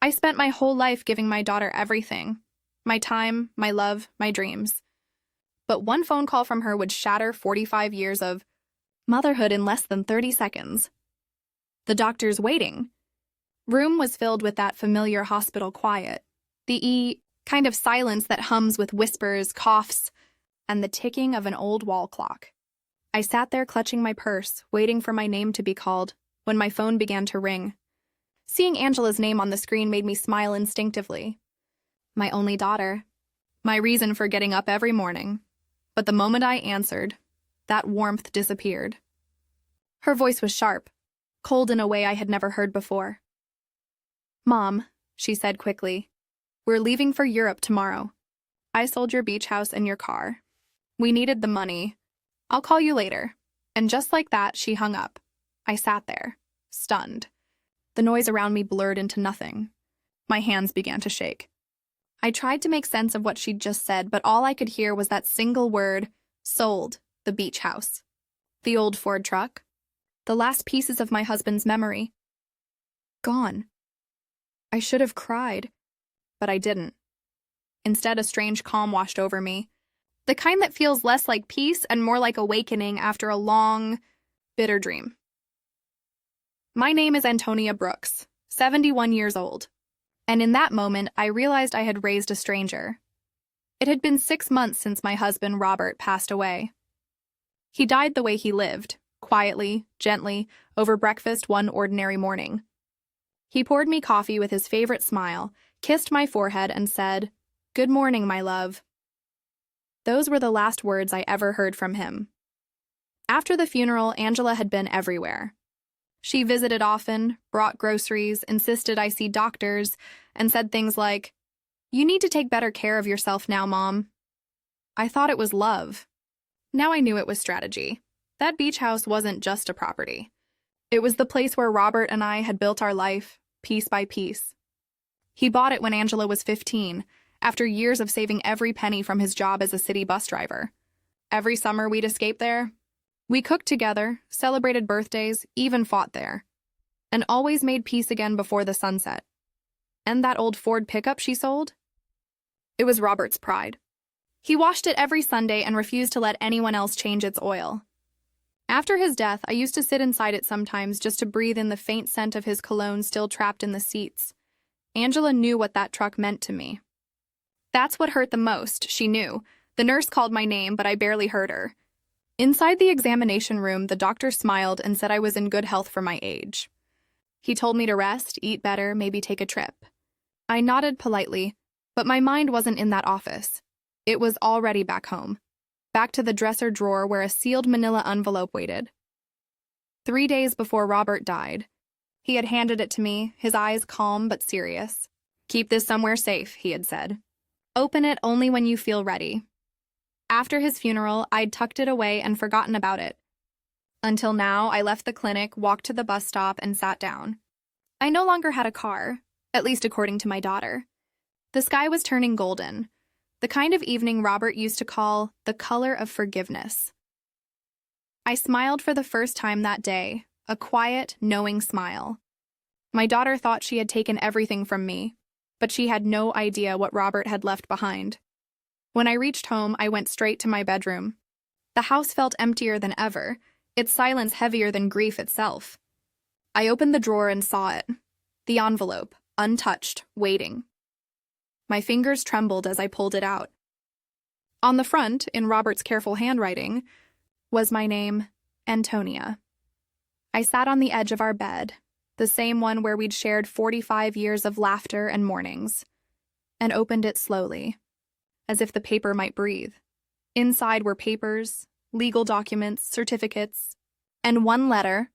I spent my whole life giving my daughter everything. My time, my love, my dreams. But one phone call from her would shatter 45 years of motherhood in less than 30 seconds. The doctor's waiting. Room was filled with that familiar hospital quiet. The kind of silence that hums with whispers, coughs, and the ticking of an old wall clock. I sat there clutching my purse, waiting for my name to be called, when my phone began to ring. Seeing Angela's name on the screen made me smile instinctively. My only daughter. My reason for getting up every morning. But the moment I answered, that warmth disappeared. Her voice was sharp, cold in a way I had never heard before. "Mom," she said quickly, "we're leaving for Europe tomorrow. I sold your beach house and your car. We needed the money. I'll call you later." And just like that, she hung up. I sat there, stunned. The noise around me blurred into nothing. My hands began to shake. I tried to make sense of what she'd just said, but all I could hear was that single word, sold, the beach house. The old Ford truck. The last pieces of my husband's memory. Gone. I should have cried, but I didn't. Instead, a strange calm washed over me. The kind that feels less like peace and more like awakening after a long, bitter dream. My name is Antonia Brooks, 71 years old. And in that moment, I realized I had raised a stranger. It had been 6 months since my husband, Robert, passed away. He died the way he lived, quietly, gently, over breakfast one ordinary morning. He poured me coffee with his favorite smile, kissed my forehead, and said, "Good morning, my love." Those were the last words I ever heard from him. After the funeral, Angela had been everywhere. She visited often, brought groceries, insisted I see doctors, and said things like, "You need to take better care of yourself now, Mom." I thought it was love. Now I knew it was strategy. That beach house wasn't just a property. It was the place where Robert and I had built our life, piece by piece. He bought it when Angela was 15, after years of saving every penny from his job as a city bus driver. Every summer we'd escape there. We cooked together, celebrated birthdays, even fought there, and always made peace again before the sunset. And that old Ford pickup she sold? It was Robert's pride. He washed it every Sunday and refused to let anyone else change its oil. After his death, I used to sit inside it sometimes just to breathe in the faint scent of his cologne still trapped in the seats. Angela knew what that truck meant to me. That's what hurt the most, she knew. The nurse called my name, but I barely heard her. Inside the examination room, the doctor smiled and said I was in good health for my age. He told me to rest, eat better, maybe take a trip. I nodded politely, but my mind wasn't in that office. It was already back home, back to the dresser drawer where a sealed manila envelope waited. 3 days before Robert died, he had handed it to me, his eyes calm but serious. "Keep this somewhere safe," he had said. "Open it only when you feel ready." After his funeral, I'd tucked it away and forgotten about it. Until now, I left the clinic, walked to the bus stop, and sat down. I no longer had a car, at least according to my daughter. The sky was turning golden, the kind of evening Robert used to call the color of forgiveness. I smiled for the first time that day, a quiet, knowing smile. My daughter thought she had taken everything from me, but she had no idea what Robert had left behind. When I reached home, I went straight to my bedroom. The house felt emptier than ever, its silence heavier than grief itself. I opened the drawer and saw it. The envelope, untouched, waiting. My fingers trembled as I pulled it out. On the front, in Robert's careful handwriting, was my name, Antonia. I sat on the edge of our bed, the same one where we'd shared 45 years of laughter and mornings, and opened it slowly, as if the paper might breathe. Inside were papers, legal documents, certificates, and one letter,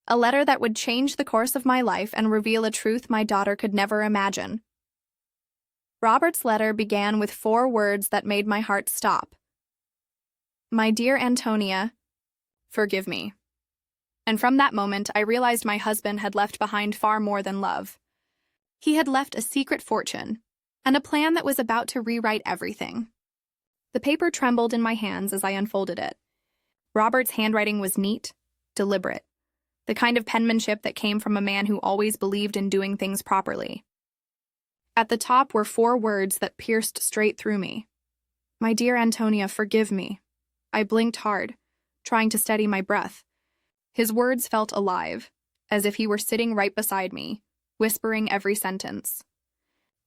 a letter that would change the course of my life and reveal a truth my daughter could never imagine. Robert's letter began with 4 words that made my heart stop. "My dear Antonia, forgive me." And from that moment, I realized my husband had left behind far more than love. He had left a secret fortune, and a plan that was about to rewrite everything. The paper trembled in my hands as I unfolded it. Robert's handwriting was neat, deliberate, the kind of penmanship that came from a man who always believed in doing things properly. At the top were 4 words that pierced straight through me. My dear Antonia, forgive me. I blinked hard, trying to steady my breath. His words felt alive, as if he were sitting right beside me, whispering every sentence.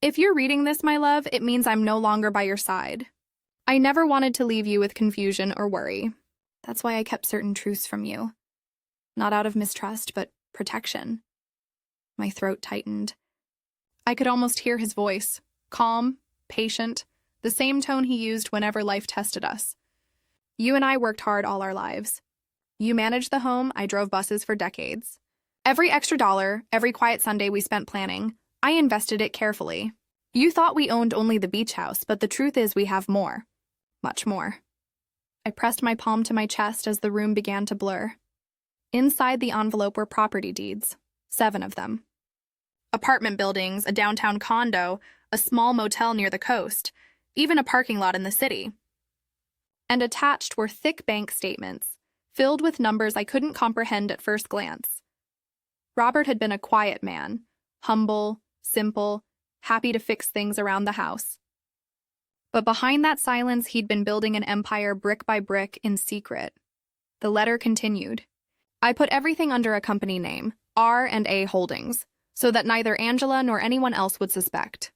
If you're reading this, my love, it means I'm no longer by your side. I never wanted to leave you with confusion or worry. That's why I kept certain truths from you. Not out of mistrust, but protection. My throat tightened. I could almost hear his voice, calm, patient, the same tone he used whenever life tested us. You and I worked hard all our lives. You managed the home, I drove buses for decades. Every extra dollar, every quiet Sunday we spent planning, I invested it carefully. You thought we owned only the beach house, but the truth is we have more. Much more. I pressed my palm to my chest as the room began to blur. Inside the envelope were property deeds, 7 of them. Apartment buildings, a downtown condo, a small motel near the coast, even a parking lot in the city. And attached were thick bank statements, filled with numbers I couldn't comprehend at first glance. Robert had been a quiet man, humble, simple, happy to fix things around the house. But behind that silence, he'd been building an empire brick by brick in secret. The letter continued. I put everything under a company name, R&A Holdings, so that neither Angela nor anyone else would suspect.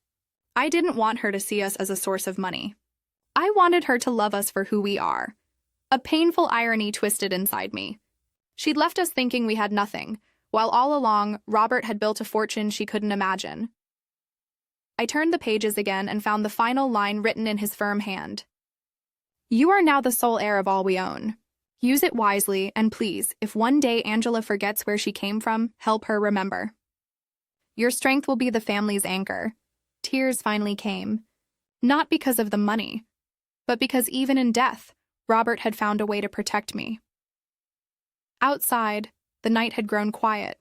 I didn't want her to see us as a source of money. I wanted her to love us for who we are. A painful irony twisted inside me. She'd left us thinking we had nothing, while all along, Robert had built a fortune she couldn't imagine. I turned the pages again and found the final line written in his firm hand. You are now the sole heir of all we own. Use it wisely, and please, if one day Angela forgets where she came from, help her remember. Your strength will be the family's anchor. Tears finally came. Not because of the money, but because even in death, Robert had found a way to protect me. Outside, the night had grown quiet.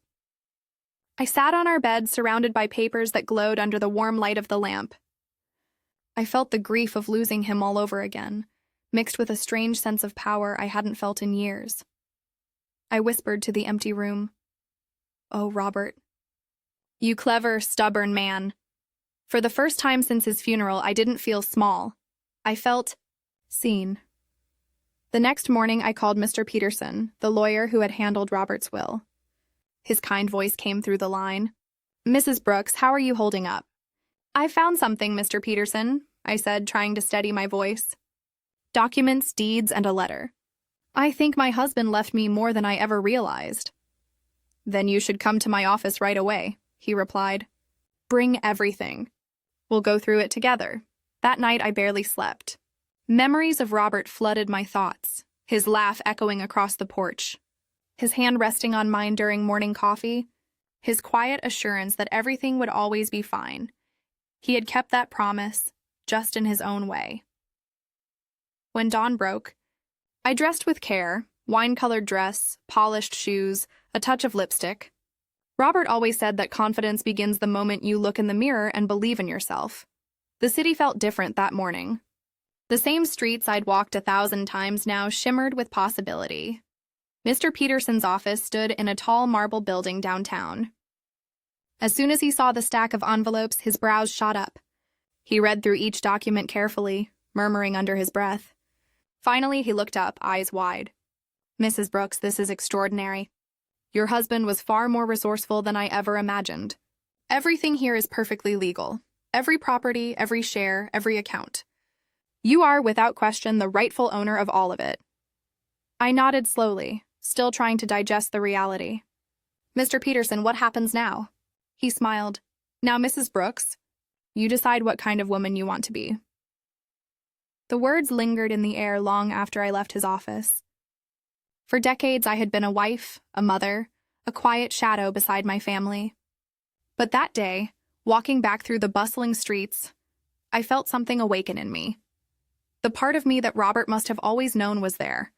I sat on our bed, surrounded by papers that glowed under the warm light of the lamp. I felt the grief of losing him all over again, mixed with a strange sense of power I hadn't felt in years. I whispered to the empty room, "Oh, Robert. You clever, stubborn man." For the first time since his funeral, I didn't feel small. I felt seen. The next morning, I called Mr. Peterson, the lawyer who had handled Robert's will. His kind voice came through the line. "Mrs. Brooks, how are you holding up?" "I found something, Mr. Peterson," I said, trying to steady my voice. "Documents, deeds, and a letter. I think my husband left me more than I ever realized." "Then you should come to my office right away," he replied. "Bring everything. We'll go through it together." That night, I barely slept. Memories of Robert flooded my thoughts, his laugh echoing across the porch, his hand resting on mine during morning coffee, his quiet assurance that everything would always be fine. He had kept that promise, just in his own way. When dawn broke, I dressed with care, wine-colored dress, polished shoes, a touch of lipstick. Robert always said that confidence begins the moment you look in the mirror and believe in yourself. The city felt different that morning. The same streets I'd walked 1,000 times now shimmered with possibility. Mr. Peterson's office stood in a tall marble building downtown. As soon as he saw the stack of envelopes, his brows shot up. He read through each document carefully, murmuring under his breath. Finally, he looked up, eyes wide. "Mrs. Brooks, this is extraordinary. Your husband was far more resourceful than I ever imagined. Everything here is perfectly legal. Every property, every share, every account. You are, without question, the rightful owner of all of it." I nodded slowly, still trying to digest the reality. "Mr. Peterson, what happens now?" He smiled. "Now, Mrs. Brooks, you decide what kind of woman you want to be." The words lingered in the air long after I left his office. For decades, I had been a wife, a mother, a quiet shadow beside my family. But that day, walking back through the bustling streets, I felt something awaken in me. The part of me that Robert must have always known was there.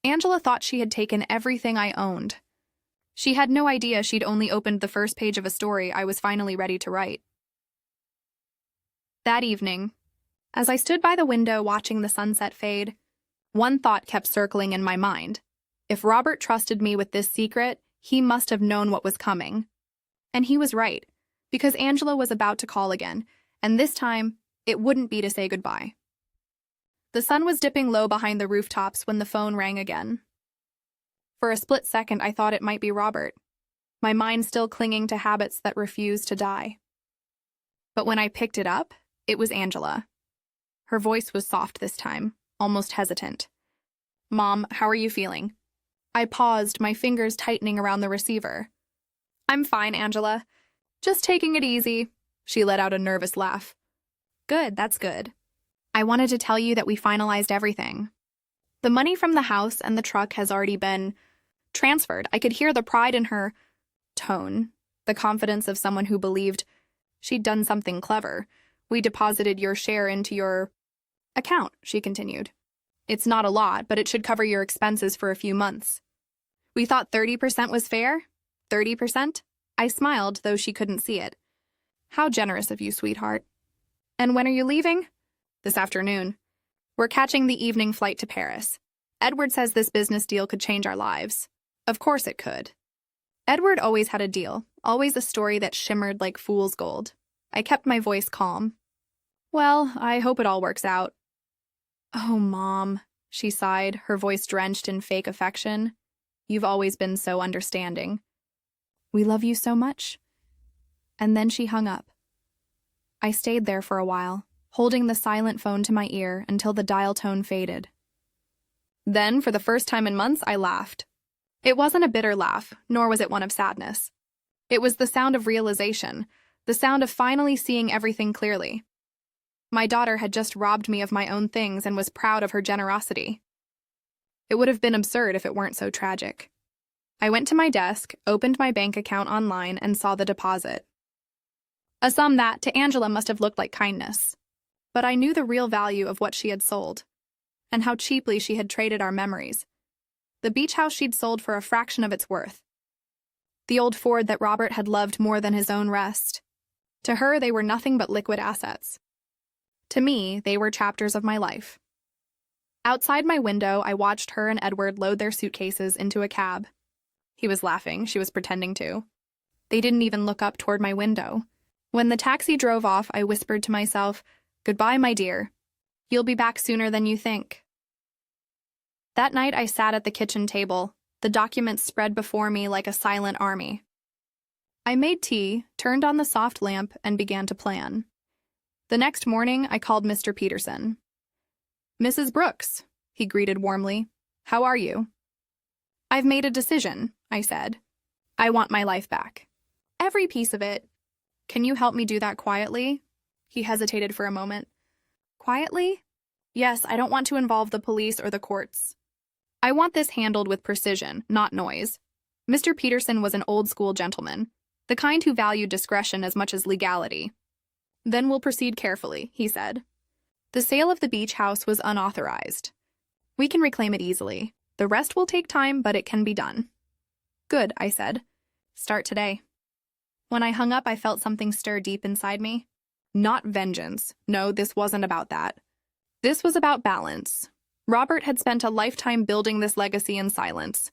Angela thought she had taken everything I owned. She had no idea she'd only opened the first page of a story I was finally ready to write. That evening, as I stood by the window watching the sunset fade, one thought kept circling in my mind. If Robert trusted me with this secret, he must have known what was coming. And he was right. Because Angela was about to call again, and this time, it wouldn't be to say goodbye. The sun was dipping low behind the rooftops when the phone rang again. For a split second, I thought it might be Robert, my mind still clinging to habits that refused to die. But when I picked it up, it was Angela. Her voice was soft this time, almost hesitant. "Mom, how are you feeling?" I paused, my fingers tightening around the receiver. "I'm fine, Angela. Just taking it easy." She let out a nervous laugh. "Good, that's good. I wanted to tell you that we finalized everything. The money from the house and the truck has already been transferred." I could hear the pride in her tone, the confidence of someone who believed she'd done something clever. "We deposited your share into your account," she continued. "It's not a lot, but it should cover your expenses for a few months." "We thought 30% was fair?" 30%? I smiled, though she couldn't see it. "How generous of you, sweetheart. And when are you leaving?" "This afternoon. We're catching the evening flight to Paris. Edward says this business deal could change our lives." Of course it could. Edward always had a deal, always a story that shimmered like fool's gold. I kept my voice calm. "Well, I hope it all works out." "Oh, Mom," she sighed, her voice drenched in fake affection. "You've always been so understanding. We love you so much." And then she hung up. I stayed there for a while, holding the silent phone to my ear until the dial tone faded. Then, for the first time in months, I laughed. It wasn't a bitter laugh, nor was it one of sadness. It was the sound of realization, the sound of finally seeing everything clearly. My daughter had just robbed me of my own things and was proud of her generosity. It would have been absurd if it weren't so tragic. I went to my desk, opened my bank account online, and saw the deposit. A sum that, to Angela, must have looked like kindness. But I knew the real value of what she had sold, and how cheaply she had traded our memories. The beach house she'd sold for a fraction of its worth. The old Ford that Robert had loved more than his own rest. To her, they were nothing but liquid assets. To me, they were chapters of my life. Outside my window, I watched her and Edward load their suitcases into a cab. He was laughing, she was pretending to. They didn't even look up toward my window. When the taxi drove off, I whispered to myself, "Goodbye, my dear. You'll be back sooner than you think." That night, I sat at the kitchen table, the documents spread before me like a silent army. I made tea, turned on the soft lamp, and began to plan. The next morning, I called Mr. Peterson. "Mrs. Brooks," he greeted warmly. "How are you?" "I've made a decision," I said. "I want my life back. Every piece of it. Can you help me do that quietly?" He hesitated for a moment. "Quietly?" "Yes, I don't want to involve the police or the courts. I want this handled with precision, not noise." Mr. Peterson was an old-school gentleman, the kind who valued discretion as much as legality. "Then we'll proceed carefully," he said. "The sale of the beach house was unauthorized. We can reclaim it easily. The rest will take time, but it can be done." "Good," I said. "Start today." When I hung up, I felt something stir deep inside me. Not vengeance. No, this wasn't about that. This was about balance. Robert had spent a lifetime building this legacy in silence.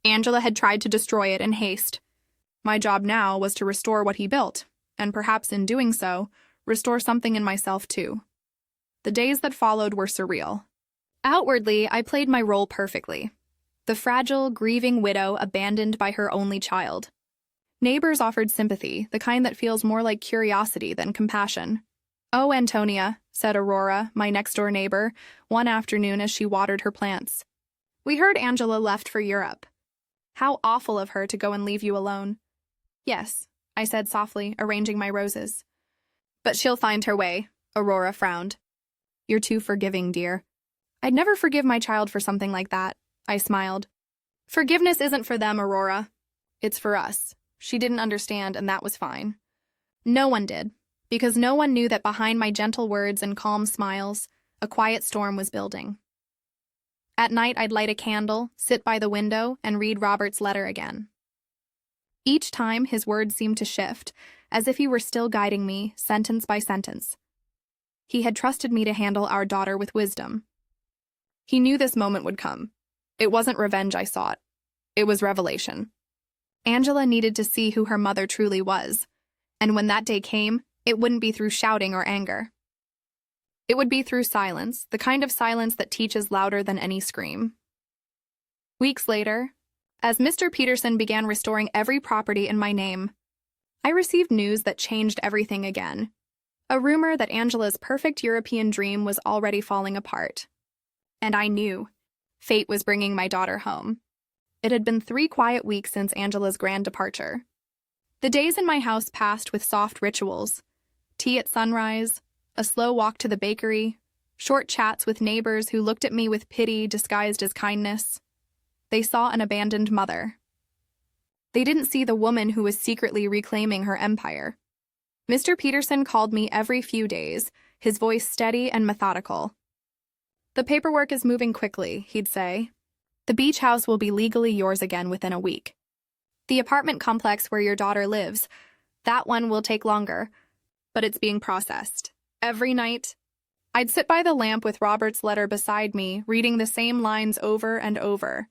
Angela had tried to destroy it in haste. My job now was to restore what he built, and perhaps in doing so, restore something in myself too. The days that followed were surreal. Outwardly, I played my role perfectly. The fragile, grieving widow abandoned by her only child. Neighbors offered sympathy, the kind that feels more like curiosity than compassion. "Oh, Antonia," said Aurora, my next-door neighbor, one afternoon as she watered her plants. "We heard Angela left for Europe. How awful of her to go and leave you alone." "Yes," I said softly, arranging my roses. "But she'll find her way," Aurora frowned. "You're too forgiving, dear." "I'd never forgive my child for something like that," I smiled. "Forgiveness isn't for them, Aurora. It's for us." She didn't understand, and that was fine. No one did, because no one knew that behind my gentle words and calm smiles, a quiet storm was building. At night, I'd light a candle, sit by the window, and read Robert's letter again. Each time, his words seemed to shift, as if he were still guiding me, sentence by sentence. He had trusted me to handle our daughter with wisdom. He knew this moment would come. It wasn't revenge I sought. It was revelation. Angela needed to see who her mother truly was, And when that day came, it wouldn't be through shouting or anger. It would be through silence, the kind of silence that teaches louder than any scream. Weeks later, as Mr. Peterson began restoring every property in my name, I received news that changed everything again. A rumor that Angela's perfect European dream was already falling apart. And I knew fate was bringing my daughter home. It had been 3 quiet weeks since Angela's grand departure. The days in my house passed with soft rituals: tea at sunrise, a slow walk to the bakery, short chats with neighbors who looked at me with pity disguised as kindness. They saw an abandoned mother. They didn't see the woman who was secretly reclaiming her empire. Mr. Peterson called me every few days, his voice steady and methodical. "The paperwork is moving quickly," he'd say. "The beach house will be legally yours again within a week. The apartment complex where your daughter lives, that one will take longer, but it's being processed." Every night, I'd sit by the lamp with Robert's letter beside me, reading the same lines over and over.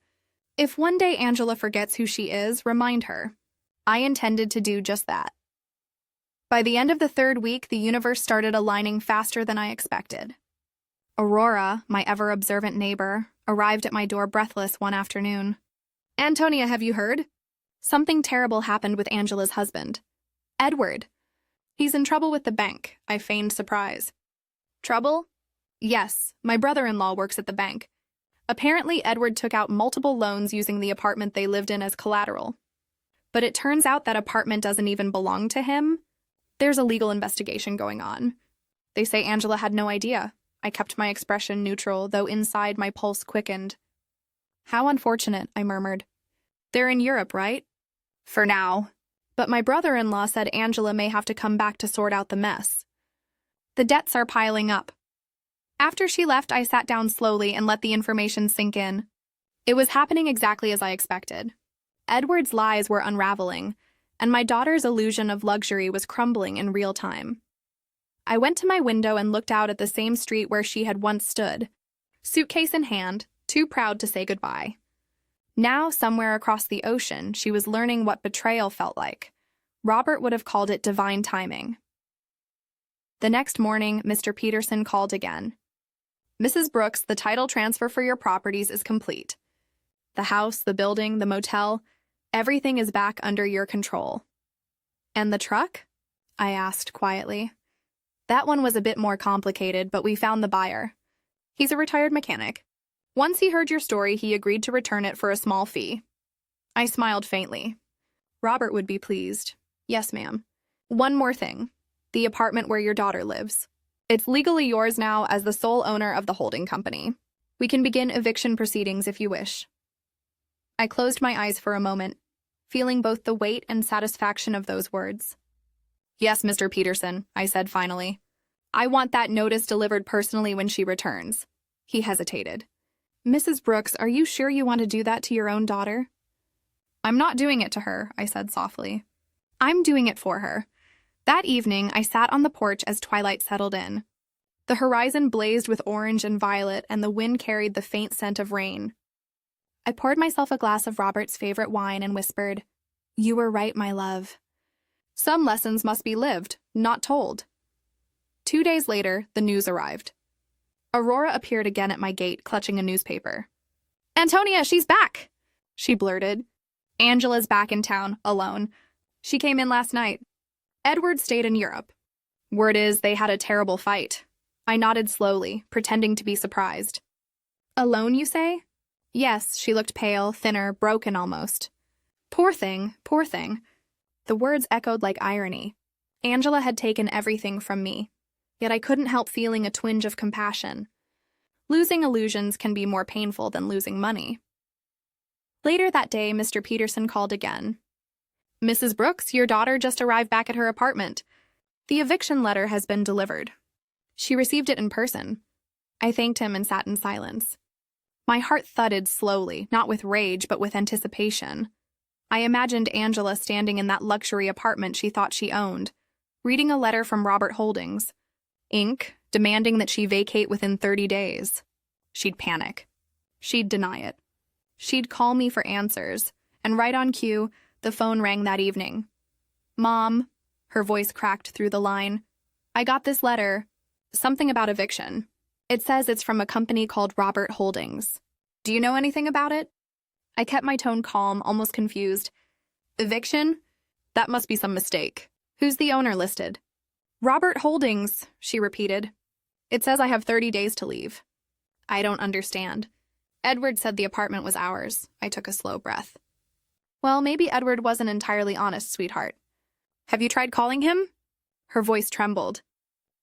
If one day Angela forgets who she is, remind her. I intended to do just that. By the end of the 3rd week, the universe started aligning faster than I expected. Aurora, my ever-observant neighbor, arrived at my door breathless one afternoon. "Antonia, have you heard? Something terrible happened with Angela's husband. Edward. He's in trouble with the bank," I feigned surprise. "Trouble?" "Yes, my brother-in-law works at the bank. Apparently, Edward took out multiple loans using the apartment they lived in as collateral. But it turns out that apartment doesn't even belong to him. There's a legal investigation going on. They say Angela had no idea." I kept my expression neutral, though inside my pulse quickened. "How unfortunate," I murmured. "They're in Europe, right?" "For now. But my brother-in-law said Angela may have to come back to sort out the mess. The debts are piling up." After she left, I sat down slowly and let the information sink in. It was happening exactly as I expected. Edward's lies were unraveling, and my daughter's illusion of luxury was crumbling in real time. I went to my window and looked out at the same street where she had once stood, suitcase in hand, too proud to say goodbye. Now, somewhere across the ocean, she was learning what betrayal felt like. Robert would have called it divine timing. The next morning, Mr. Peterson called again. "Mrs. Brooks, the title transfer for your properties is complete. The house, the building, the motel, everything is back under your control." "And the truck?" I asked quietly. "That one was a bit more complicated, but we found the buyer. He's a retired mechanic. Once he heard your story, he agreed to return it for a small fee." I smiled faintly. "Robert would be pleased." "Yes, ma'am. One more thing. The apartment where your daughter lives. It's legally yours now as the sole owner of the holding company. We can begin eviction proceedings if you wish." I closed my eyes for a moment, feeling both the weight and satisfaction of those words. "Yes, Mr. Peterson," I said finally. "I want that notice delivered personally when she returns." He hesitated. "Mrs. Brooks, are you sure you want to do that to your own daughter?" "I'm not doing it to her," I said softly. "I'm doing it for her." That evening, I sat on the porch as twilight settled in. The horizon blazed with orange and violet, and the wind carried the faint scent of rain. I poured myself a glass of Robert's favorite wine and whispered, "You were right, my love." Some lessons must be lived, not told. 2 days later, the news arrived. Aurora appeared again at my gate, clutching a newspaper. "Antonia, she's back!" she blurted. "Angela's back in town, alone. She came in last night. Edward stayed in Europe. Word is they had a terrible fight." I nodded slowly, pretending to be surprised. "Alone, you say?" "Yes," she looked pale, thinner, broken almost. "Poor thing, poor thing." The words echoed like irony. Angela had taken everything from me, yet I couldn't help feeling a twinge of compassion. Losing illusions can be more painful than losing money. Later that day, Mr. Peterson called again. "Mrs. Brooks, your daughter just arrived back at her apartment. The eviction letter has been delivered." She received it in person. I thanked him and sat in silence. My heart thudded slowly, not with rage, but with anticipation. I imagined Angela standing in that luxury apartment she thought she owned, reading a letter from Robert Holdings. Ink, demanding that she vacate within 30 days. She'd panic. She'd deny it. She'd call me for answers, and right on cue, the phone rang that evening. "Mom." Her voice cracked through the line. I got this letter. Something about eviction. It says it's from a company called Robert Holdings. Do you know anything about it? I kept my tone calm, almost confused. Eviction? That must be some mistake. Who's the owner listed? Robert Holdings, she repeated. It says I have 30 days to leave. I don't understand. Edward said the apartment was ours. I took a slow breath. Well, maybe Edward wasn't entirely honest, sweetheart. Have you tried calling him? Her voice trembled.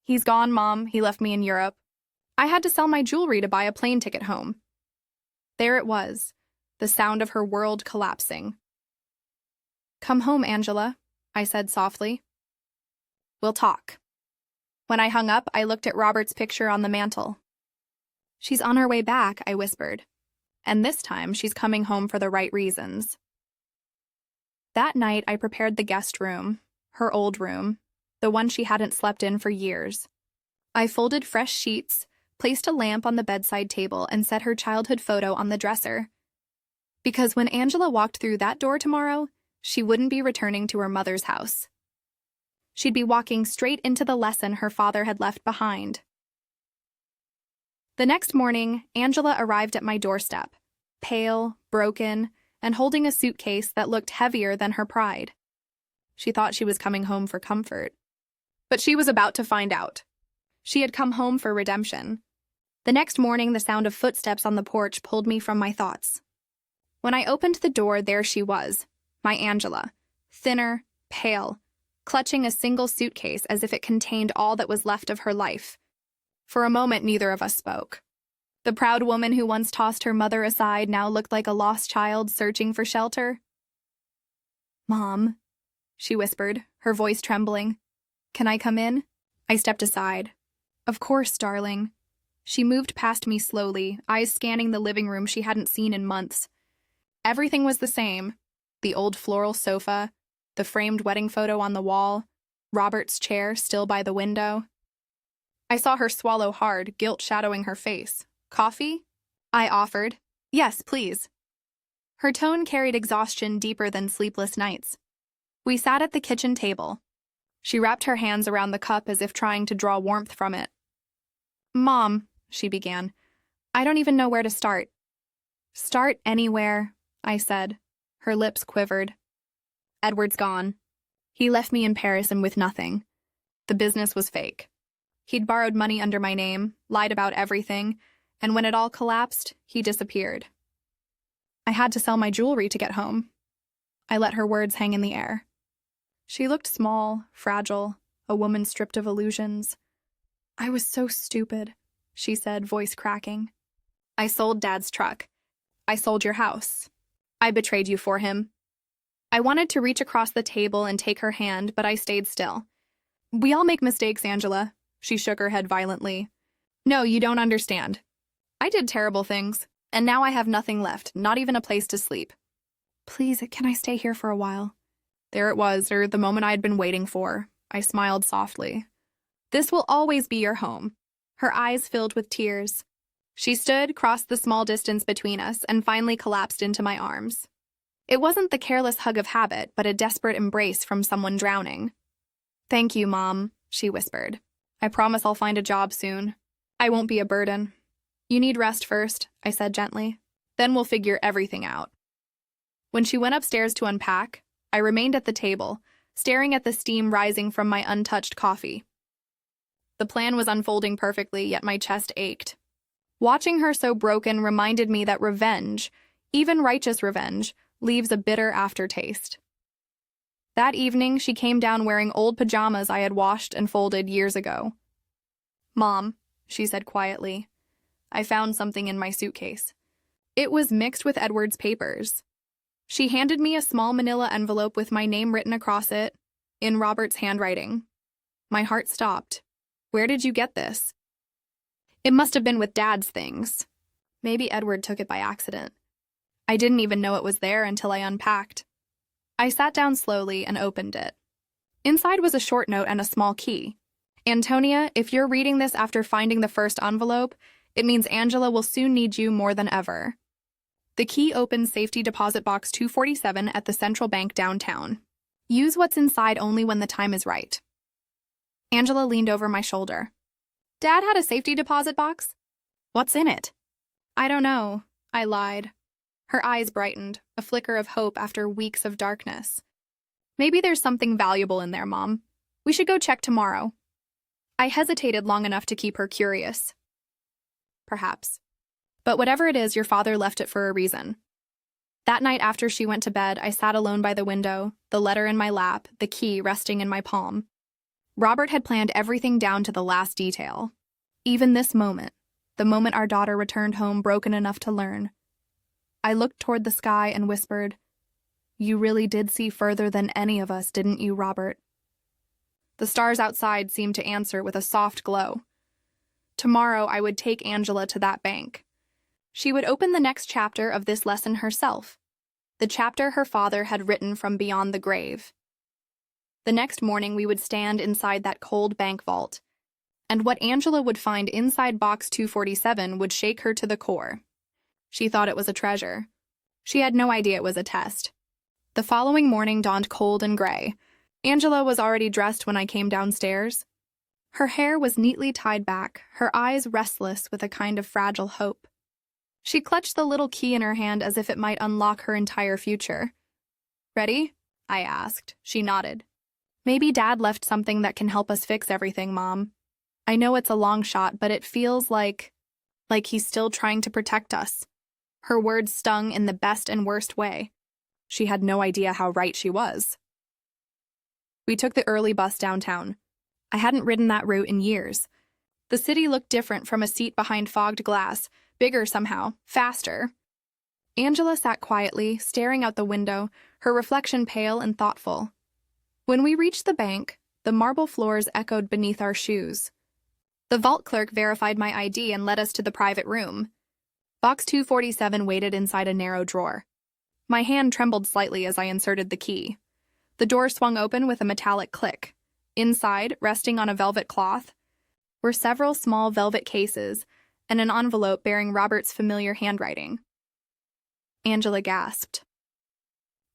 He's gone, Mom. He left me in Europe. I had to sell my jewelry to buy a plane ticket home. There it was, the sound of her world collapsing. Come home, Angela, I said softly. We'll talk. When I hung up, I looked at Robert's picture on the mantel. She's on her way back, I whispered. And this time, she's coming home for the right reasons. That night, I prepared the guest room, her old room, the one she hadn't slept in for years. I folded fresh sheets, placed a lamp on the bedside table, and set her childhood photo on the dresser. Because when Angela walked through that door tomorrow, she wouldn't be returning to her mother's house. She'd be walking straight into the lesson her father had left behind. The next morning, Angela arrived at my doorstep, pale, broken, and holding a suitcase that looked heavier than her pride. She thought she was coming home for comfort. But she was about to find out. She had come home for redemption. The next morning, the sound of footsteps on the porch pulled me from my thoughts. When I opened the door, there she was, my Angela, thinner, pale, clutching a single suitcase as if it contained all that was left of her life. For a moment, neither of us spoke. The proud woman who once tossed her mother aside now looked like a lost child searching for shelter. Mom, she whispered, her voice trembling. Can I come in? I stepped aside. Of course, darling. She moved past me slowly, eyes scanning the living room she hadn't seen in months. Everything was the same. The old floral sofa, the framed wedding photo on the wall, Robert's chair still by the window. I saw her swallow hard, guilt shadowing her face. Coffee? I offered. Yes, please. Her tone carried exhaustion deeper than sleepless nights. We sat at the kitchen table. She wrapped her hands around the cup as if trying to draw warmth from it. Mom, she began, I don't even know where to start. Start anywhere, I said. Her lips quivered. Edward's gone. He left me in Paris and with nothing. The business was fake. He'd borrowed money under my name, lied about everything, and when it all collapsed, he disappeared. I had to sell my jewelry to get home. I let her words hang in the air. She looked small, fragile, a woman stripped of illusions. I was so stupid, she said, voice cracking. I sold Dad's truck. I sold your house. I betrayed you for him. I wanted to reach across the table and take her hand, but I stayed still. We all make mistakes, Angela. She shook her head violently. No, you don't understand. I did terrible things, and now I have nothing left, not even a place to sleep. Please, can I stay here for a while? There it was, or the moment I had been waiting for. I smiled softly. This will always be your home. Her eyes filled with tears. She stood, crossed the small distance between us, and finally collapsed into my arms. It wasn't the careless hug of habit, but a desperate embrace from someone drowning. Thank you, Mom, she whispered. I promise I'll find a job soon. I won't be a burden. You need rest first, I said gently. Then we'll figure everything out. When she went upstairs to unpack, I remained at the table, staring at the steam rising from my untouched coffee. The plan was unfolding perfectly, yet my chest ached. Watching her so broken reminded me that revenge, even righteous revenge, leaves a bitter aftertaste. That evening, she came down wearing old pajamas I had washed and folded years ago. Mom, she said quietly, I found something in my suitcase. It was mixed with Edward's papers. She handed me a small manila envelope with my name written across it, in Robert's handwriting. My heart stopped. Where did you get this? It must have been with Dad's things. Maybe Edward took it by accident. I didn't even know it was there until I unpacked. I sat down slowly and opened it. Inside was a short note and a small key. Antonia, if you're reading this after finding the first envelope, it means Angela will soon need you more than ever. The key opened safety deposit box 247 at the Central Bank downtown. Use what's inside only when the time is right. Angela leaned over my shoulder. Dad had a safety deposit box? What's in it? I don't know, I lied. Her eyes brightened, a flicker of hope after weeks of darkness. Maybe there's something valuable in there, Mom. We should go check tomorrow. I hesitated long enough to keep her curious. Perhaps. But whatever it is, your father left it for a reason. That night after she went to bed, I sat alone by the window, the letter in my lap, the key resting in my palm. Robert had planned everything down to the last detail. Even this moment, the moment our daughter returned home broken enough to learn. I looked toward the sky and whispered, "You really did see further than any of us, didn't you, Robert?" The stars outside seemed to answer with a soft glow. Tomorrow I would take Angela to that bank. She would open the next chapter of this lesson herself, the chapter her father had written from beyond the grave. The next morning we would stand inside that cold bank vault, and what Angela would find inside box 247 would shake her to the core. She thought it was a treasure. She had no idea it was a test. The following morning dawned cold and gray. Angela was already dressed when I came downstairs. Her hair was neatly tied back, her eyes restless with a kind of fragile hope. She clutched the little key in her hand as if it might unlock her entire future. "Ready?" I asked. She nodded. "Maybe Dad left something that can help us fix everything, Mom. I know it's a long shot, but it feels like he's still trying to protect us." Her words stung in the best and worst way. She had no idea how right she was. We took the early bus downtown. I hadn't ridden that route in years. The city looked different from a seat behind fogged glass, bigger somehow, faster. Angela sat quietly, staring out the window, her reflection pale and thoughtful. When we reached the bank, the marble floors echoed beneath our shoes. The vault clerk verified my ID and led us to the private room. Box 247 waited inside a narrow drawer. My hand trembled slightly as I inserted the key. The door swung open with a metallic click. Inside, resting on a velvet cloth, were several small velvet cases and an envelope bearing Robert's familiar handwriting. Angela gasped.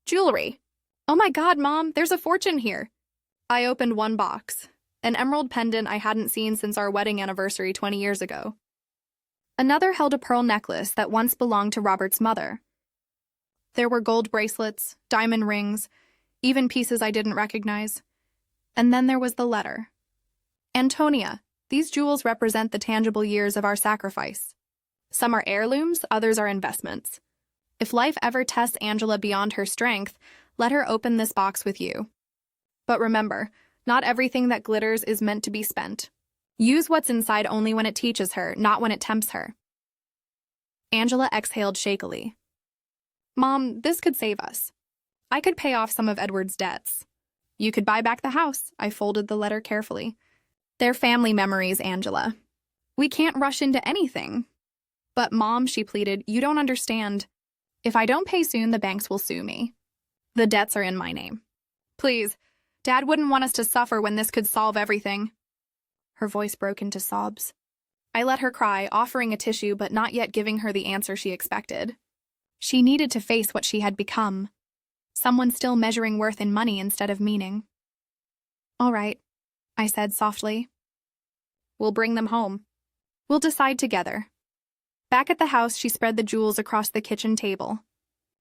"Jewelry! Oh my God, Mom, there's a fortune here!" I opened one box, an emerald pendant I hadn't seen since our wedding anniversary 20 years ago. Another held a pearl necklace that once belonged to Robert's mother. There were gold bracelets, diamond rings, even pieces I didn't recognize. And then there was the letter. "Antonia, these jewels represent the tangible years of our sacrifice. Some are heirlooms, others are investments. If life ever tests Angela beyond her strength, let her open this box with you. But remember, not everything that glitters is meant to be spent. Use what's inside only when it teaches her, not when it tempts her." Angela exhaled shakily. "Mom, this could save us. I could pay off some of Edward's debts. You could buy back the house." I folded the letter carefully. "They're family memories, Angela. We can't rush into anything." "But Mom," she pleaded, "you don't understand. If I don't pay soon, the banks will sue me. The debts are in my name. Please, Dad wouldn't want us to suffer when this could solve everything." Her voice broke into sobs. I let her cry, offering a tissue but not yet giving her the answer she expected. She needed to face what she had become. Someone still measuring worth in money instead of meaning. "All right," I said softly. "We'll bring them home. We'll decide together." Back at the house, she spread the jewels across the kitchen table.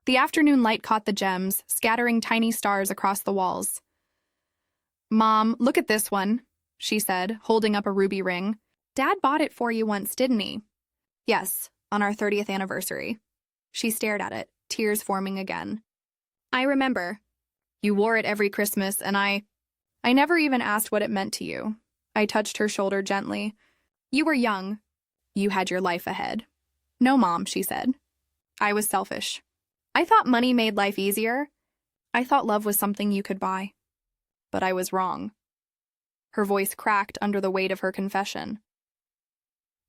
The afternoon light caught the gems, scattering tiny stars across the walls. "Mom, look at this one," she said, holding up a ruby ring. "Dad bought it for you once, didn't he?" "Yes, on our 30th anniversary." She stared at it, tears forming again. "I remember. You wore it every Christmas, and I never even asked what it meant to you." I touched her shoulder gently. "You were young. You had your life ahead." "No, Mom," she said. "I was selfish. I thought money made life easier. I thought love was something you could buy. But I was wrong." Her voice cracked under the weight of her confession.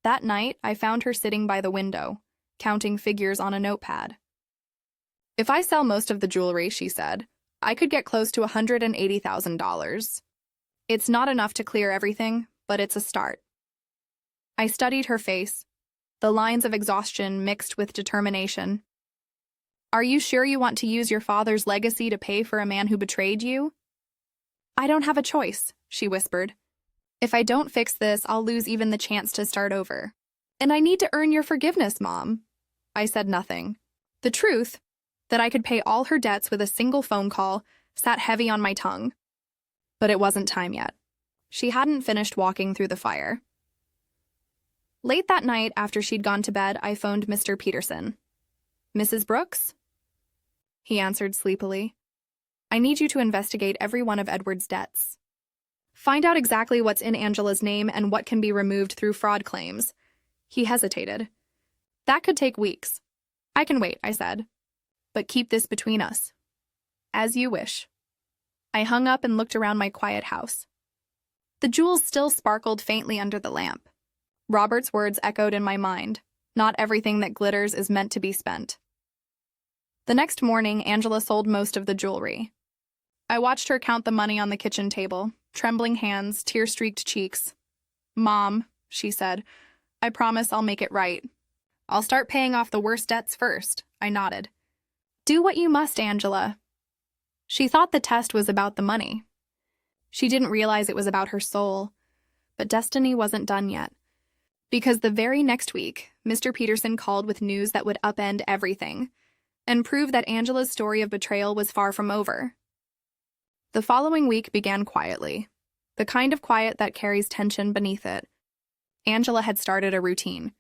That night, I found her sitting by the window, counting figures on a notepad. "If I sell most of the jewelry," she said, "I could get close to $180,000. It's not enough to clear everything, but it's a start." I studied her face, the lines of exhaustion mixed with determination. Are you sure you want to use your father's legacy to pay for a man who betrayed you? I don't have a choice, she whispered. If I don't fix this, I'll lose even the chance to start over. And I need to earn your forgiveness, Mom. I said nothing. The truth, that I could pay all her debts with a single phone call, sat heavy on my tongue. But it wasn't time yet. She hadn't finished walking through the fire. Late that night, after she'd gone to bed, I phoned Mr. Peterson. Mrs. Brooks? He answered sleepily. I need you to investigate every one of Edward's debts. Find out exactly what's in Angela's name and what can be removed through fraud claims. He hesitated. That could take weeks. I can wait, I said. But keep this between us. As you wish. I hung up and looked around my quiet house. The jewels still sparkled faintly under the lamp. Robert's words echoed in my mind. Not everything that glitters is meant to be spent. The next morning, Angela sold most of the jewelry. I watched her count the money on the kitchen table, trembling hands, tear-streaked cheeks. Mom, she said, I promise I'll make it right. I'll start paying off the worst debts first, I nodded. Do what you must, Angela. She thought the test was about the money. She didn't realize it was about her soul. But destiny wasn't done yet. Because the very next week, Mr. Peterson called with news that would upend everything, and prove that Angela's story of betrayal was far from over. The following week began quietly, the kind of quiet that carries tension beneath it. Angela had started a routine.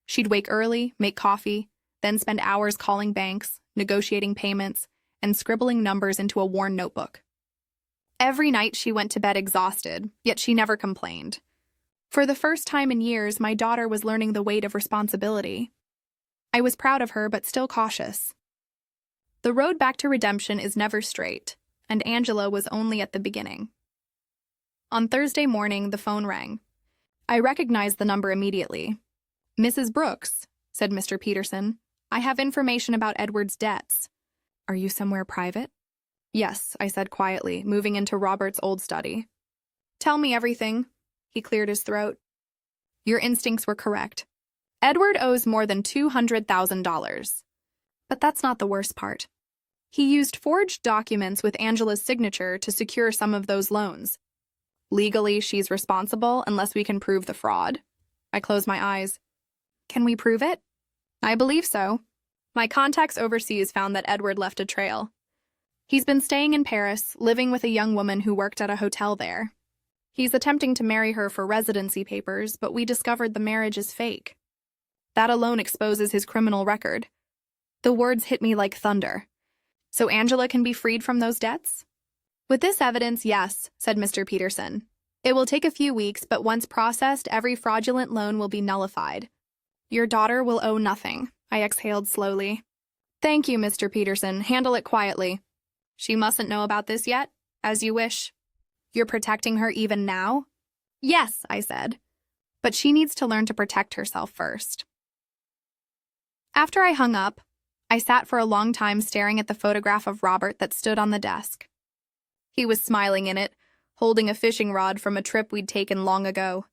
She'd wake early, make coffee, then spend hours calling banks, negotiating payments, and scribbling numbers into a worn notebook. Every night she went to bed exhausted, yet she never complained. For the first time in years, my daughter was learning the weight of responsibility. I was proud of her, but still cautious. The road back to redemption is never straight, and Angela was only at the beginning. On Thursday morning, the phone rang. I recognized the number immediately. Mrs. Brooks, said Mr. Peterson, I have information about Edward's debts. Are you somewhere private? Yes, I said quietly, moving into Robert's old study. Tell me everything. He cleared his throat. Your instincts were correct. Edward owes more than $200,000. But that's not the worst part. He used forged documents with Angela's signature to secure some of those loans. Legally, she's responsible unless we can prove the fraud. I closed my eyes. Can we prove it? I believe so. My contacts overseas found that Edward left a trail. He's been staying in Paris, living with a young woman who worked at a hotel there. He's attempting to marry her for residency papers, but we discovered the marriage is fake. That alone exposes his criminal record. The words hit me like thunder. So Angela can be freed from those debts? With this evidence, yes, said Mr. Peterson. It will take a few weeks, but once processed, every fraudulent loan will be nullified. Your daughter will owe nothing, I exhaled slowly. Thank you, Mr. Peterson. Handle it quietly. She mustn't know about this yet? As you wish. You're protecting her even now? Yes, I said. But she needs to learn to protect herself first. After I hung up, I sat for a long time staring at the photograph of Robert that stood on the desk. He was smiling in it, holding a fishing rod from a trip we'd taken long ago.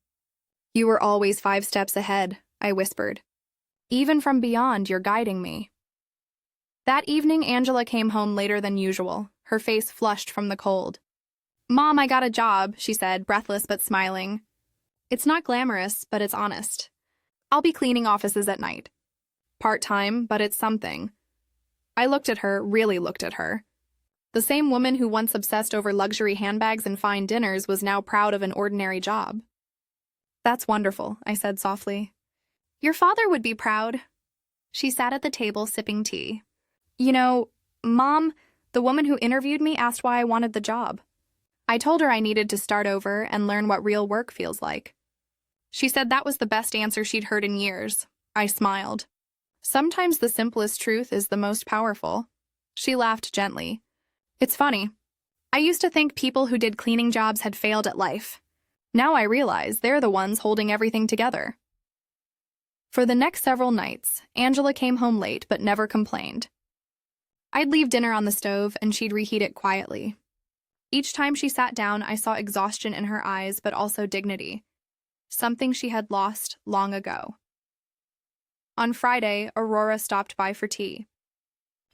You were always 5 steps ahead, I whispered. Even from beyond, you're guiding me. That evening, Angela came home later than usual, her face flushed from the cold. Mom, I got a job, she said, breathless but smiling. It's not glamorous, but it's honest. I'll be cleaning offices at night. Part-time, but it's something. I looked at her, really looked at her. The same woman who once obsessed over luxury handbags and fine dinners was now proud of an ordinary job. That's wonderful, I said softly. Your father would be proud. She sat at the table sipping tea. You know, Mom, the woman who interviewed me asked why I wanted the job. I told her I needed to start over and learn what real work feels like. She said that was the best answer she'd heard in years. I smiled. Sometimes the simplest truth is the most powerful. She laughed gently. It's funny. I used to think people who did cleaning jobs had failed at life. Now I realize they're the ones holding everything together. For the next several nights, Angela came home late but never complained. I'd leave dinner on the stove and she'd reheat it quietly. Each time she sat down, I saw exhaustion in her eyes but also dignity, something she had lost long ago. On Friday, Aurora stopped by for tea.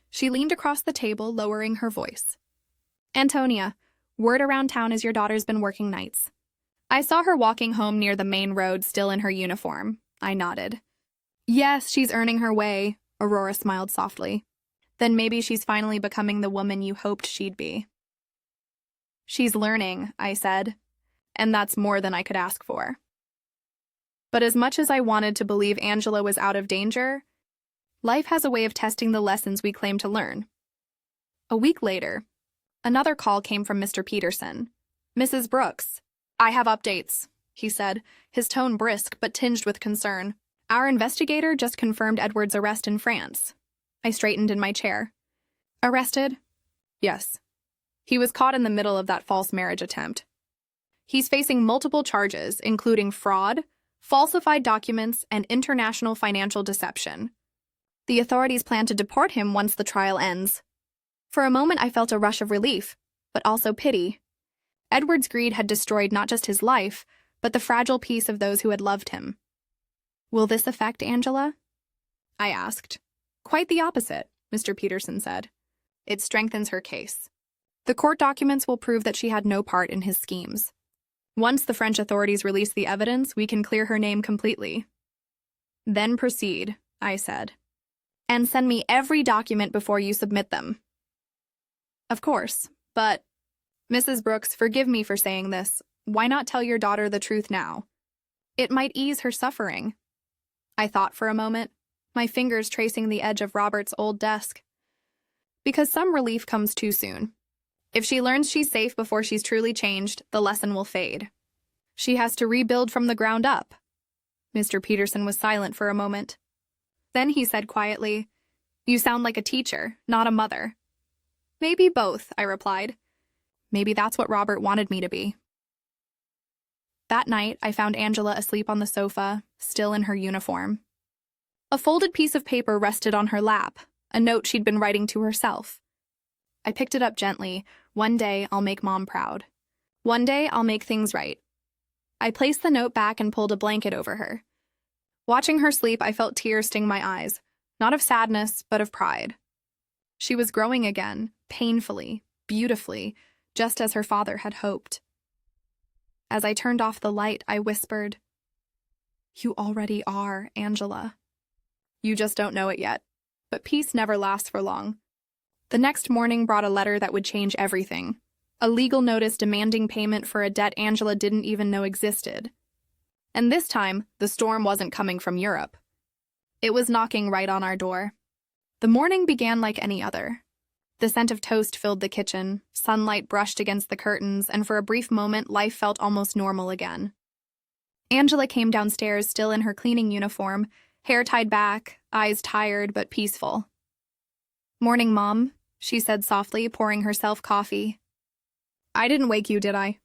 She leaned across the table, lowering her voice. Antonia, word around town is your daughter's been working nights. I saw her walking home near the main road, still in her uniform. I nodded. Yes, she's earning her way, Aurora smiled softly. Then maybe she's finally becoming the woman you hoped she'd be. She's learning, I said, and that's more than I could ask for. But as much as I wanted to believe Angela was out of danger, life has a way of testing the lessons we claim to learn. A week later, another call came from Mr. Peterson. Mrs. Brooks, I have updates, he said, his tone brisk but tinged with concern. Our investigator just confirmed Edward's arrest in France. I straightened in my chair. Arrested? Yes. He was caught in the middle of that false marriage attempt. He's facing multiple charges, including fraud, falsified documents, and international financial deception. The authorities plan to deport him once the trial ends. For a moment, I felt a rush of relief, but also pity. Edward's greed had destroyed not just his life, but the fragile peace of those who had loved him. Will this affect Angela? I asked. Quite the opposite, Mr. Peterson said. It strengthens her case. The court documents will prove that she had no part in his schemes. Once the French authorities release the evidence, we can clear her name completely. Then proceed, I said. And send me every document before you submit them. Of course, but... Mrs. Brooks, forgive me for saying this. Why not tell your daughter the truth now? It might ease her suffering. I thought for a moment, my fingers tracing the edge of Robert's old desk. Because some relief comes too soon. If she learns she's safe before she's truly changed, the lesson will fade. She has to rebuild from the ground up. Mr. Peterson was silent for a moment. Then he said quietly, You sound like a teacher, not a mother. Maybe both, I replied. Maybe that's what Robert wanted me to be. That night, I found Angela asleep on the sofa, still in her uniform. A folded piece of paper rested on her lap, a note she'd been writing to herself. I picked it up gently. One day, I'll make Mom proud. One day, I'll make things right. I placed the note back and pulled a blanket over her. Watching her sleep, I felt tears sting my eyes, not of sadness, but of pride. She was growing again, painfully, beautifully, just as her father had hoped. As I turned off the light, I whispered, You already are, Angela. You just don't know it yet. But peace never lasts for long. The next morning brought a letter that would change everything. A legal notice demanding payment for a debt Angela didn't even know existed. And this time, the storm wasn't coming from Europe. It was knocking right on our door. The morning began like any other. The scent of toast filled the kitchen, sunlight brushed against the curtains, and for a brief moment, life felt almost normal again. Angela came downstairs still in her cleaning uniform, hair tied back, eyes tired but peaceful. Morning, Mom, she said softly, pouring herself coffee. I didn't wake you, did I?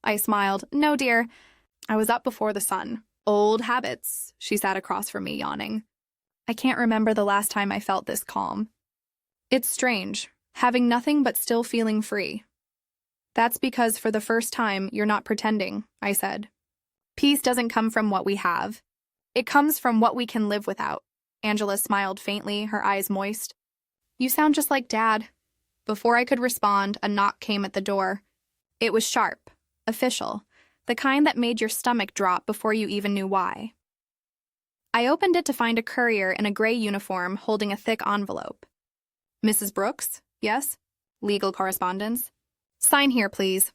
I smiled. No, dear. I was up before the sun. Old habits, she sat across from me, yawning. I can't remember the last time I felt this calm. It's strange, having nothing but still feeling free. That's because for the first time, you're not pretending, I said. Peace doesn't come from what we have. It comes from what we can live without. Angela smiled faintly, her eyes moist. You sound just like Dad. Before I could respond, a knock came at the door. It was sharp, official, the kind that made your stomach drop before you even knew why. I opened it to find a courier in a gray uniform holding a thick envelope. Mrs. Brooks? Yes? Legal correspondence? Sign here, please.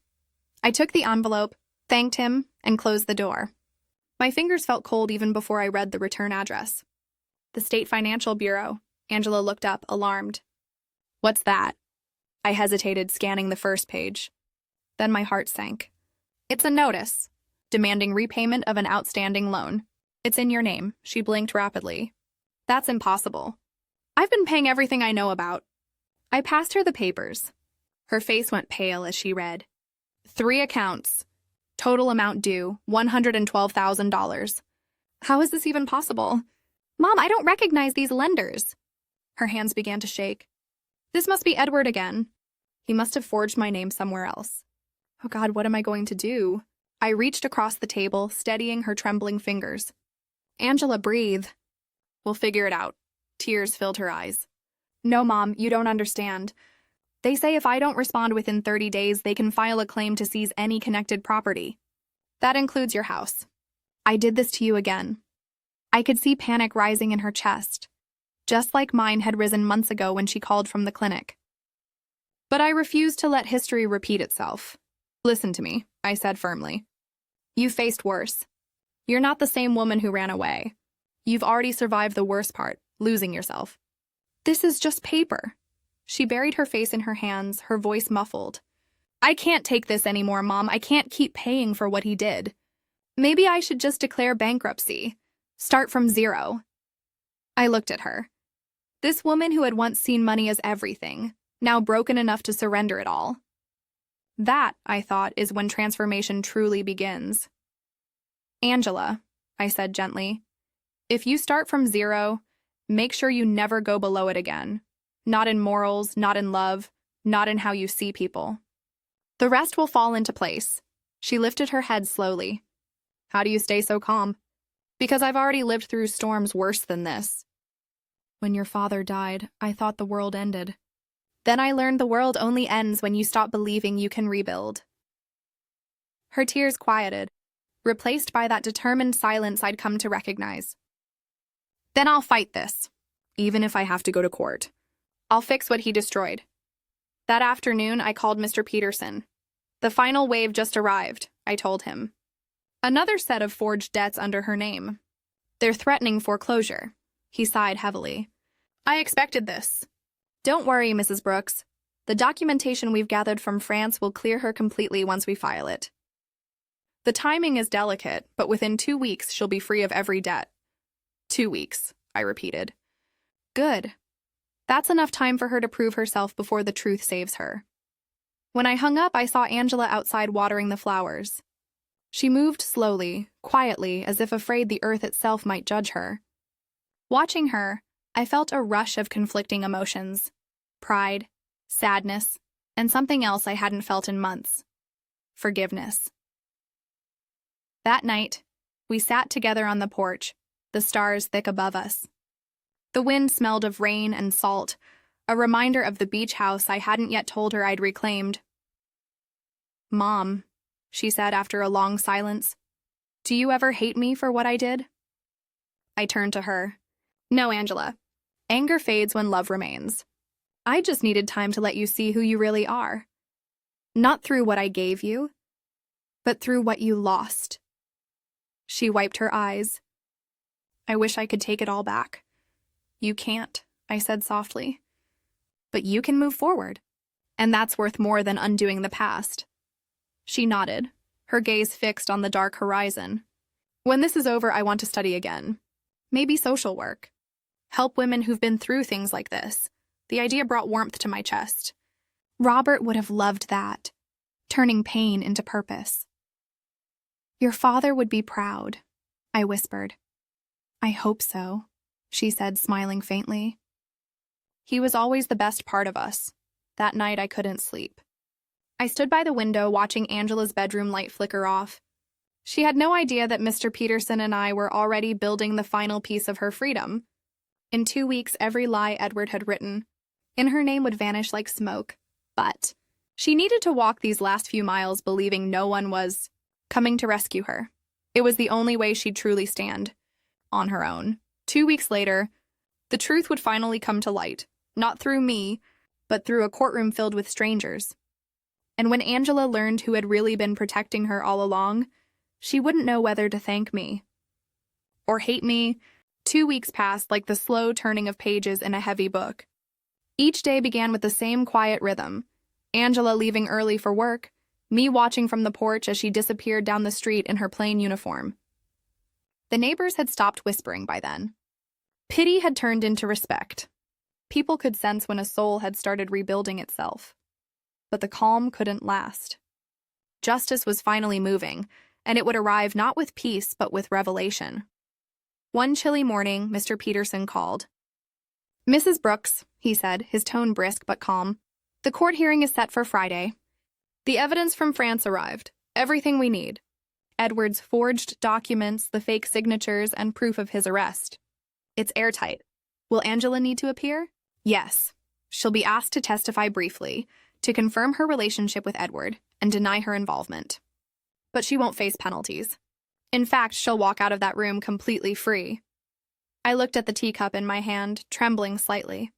I took the envelope, thanked him, and closed the door. My fingers felt cold even before I read the return address. The State Financial Bureau. Angela looked up, alarmed. What's that? I hesitated, scanning the first page. Then my heart sank. It's a notice, demanding repayment of an outstanding loan. It's in your name, she blinked rapidly. That's impossible. I've been paying everything I know about. I passed her the papers. Her face went pale as she read. 3 accounts. Total amount due, $112,000. How is this even possible? Mom, I don't recognize these lenders. Her hands began to shake. This must be Edward again. He must have forged my name somewhere else. Oh God, what am I going to do? I reached across the table, steadying her trembling fingers. Angela, breathe. We'll figure it out. Tears filled her eyes. No, Mom, you don't understand. They say if I don't respond within 30 days, they can file a claim to seize any connected property. That includes your house. I did this to you again. I could see panic rising in her chest, just like mine had risen months ago when she called from the clinic. But I refused to let history repeat itself. Listen to me, I said firmly. You faced worse. You're not the same woman who ran away. You've already survived the worst part, losing yourself. This is just paper. She buried her face in her hands, her voice muffled. I can't take this anymore, Mom. I can't keep paying for what he did. Maybe I should just declare bankruptcy. Start from zero. I looked at her. This woman who had once seen money as everything, now broken enough to surrender it all. That, I thought, is when transformation truly begins. Angela, I said gently, if you start from zero, make sure you never go below it again. Not in morals, not in love, not in how you see people. The rest will fall into place. She lifted her head slowly. How do you stay so calm? Because I've already lived through storms worse than this. When your father died, I thought the world ended. Then I learned the world only ends when you stop believing you can rebuild. Her tears quieted, replaced by that determined silence I'd come to recognize. Then I'll fight this, even if I have to go to court. I'll fix what he destroyed. That afternoon, I called Mr. Peterson. The final wave just arrived, I told him. Another set of forged debts under her name. They're threatening foreclosure. He sighed heavily. I expected this. Don't worry, Mrs. Brooks. The documentation we've gathered from France will clear her completely once we file it. The timing is delicate, but within 2 weeks she'll be free of every debt. 2 weeks, I repeated. Good. That's enough time for her to prove herself before the truth saves her. When I hung up, I saw Angela outside watering the flowers. She moved slowly, quietly, as if afraid the earth itself might judge her. Watching her, I felt a rush of conflicting emotions. Pride, sadness, and something else I hadn't felt in months. Forgiveness. That night, we sat together on the porch, the stars thick above us. The wind smelled of rain and salt, a reminder of the beach house I hadn't yet told her I'd reclaimed. Mom, she said after a long silence, do you ever hate me for what I did? I turned to her. No, Angela. Anger fades when love remains. I just needed time to let you see who you really are. Not through what I gave you, but through what you lost. She wiped her eyes. I wish I could take it all back. You can't, I said softly. But you can move forward, and that's worth more than undoing the past. She nodded, her gaze fixed on the dark horizon. When this is over, I want to study again. Maybe social work. Help women who've been through things like this. The idea brought warmth to my chest. Robert would have loved that, turning pain into purpose. Your father would be proud, I whispered. I hope so, she said, smiling faintly. He was always the best part of us. That night I couldn't sleep. I stood by the window watching Angela's bedroom light flicker off. She had no idea that Mr. Peterson and I were already building the final piece of her freedom. In 2 weeks, every lie Edward had written in her name would vanish like smoke. But she needed to walk these last few miles believing no one was coming to rescue her. It was the only way she'd truly stand on her own. 2 weeks later, the truth would finally come to light, not through me, but through a courtroom filled with strangers. And when Angela learned who had really been protecting her all along, she wouldn't know whether to thank me or hate me. 2 weeks passed like the slow turning of pages in a heavy book. Each day began with the same quiet rhythm. Angela leaving early for work, me watching from the porch as she disappeared down the street in her plain uniform. The neighbors had stopped whispering by then. Pity had turned into respect. People could sense when a soul had started rebuilding itself. But the calm couldn't last. Justice was finally moving, and it would arrive not with peace but with revelation. One chilly morning, Mr. Peterson called. Mrs. Brooks, he said, his tone brisk but calm, the court hearing is set for Friday. The evidence from France arrived. Everything we need. Edward's forged documents, the fake signatures, and proof of his arrest. It's airtight. Will Angela need to appear? Yes, She'll be asked to testify briefly, to confirm her relationship with Edward and deny her involvement. But she won't face penalties. In fact, she'll walk out of that room completely free. I looked at the teacup in my hand, trembling slightly.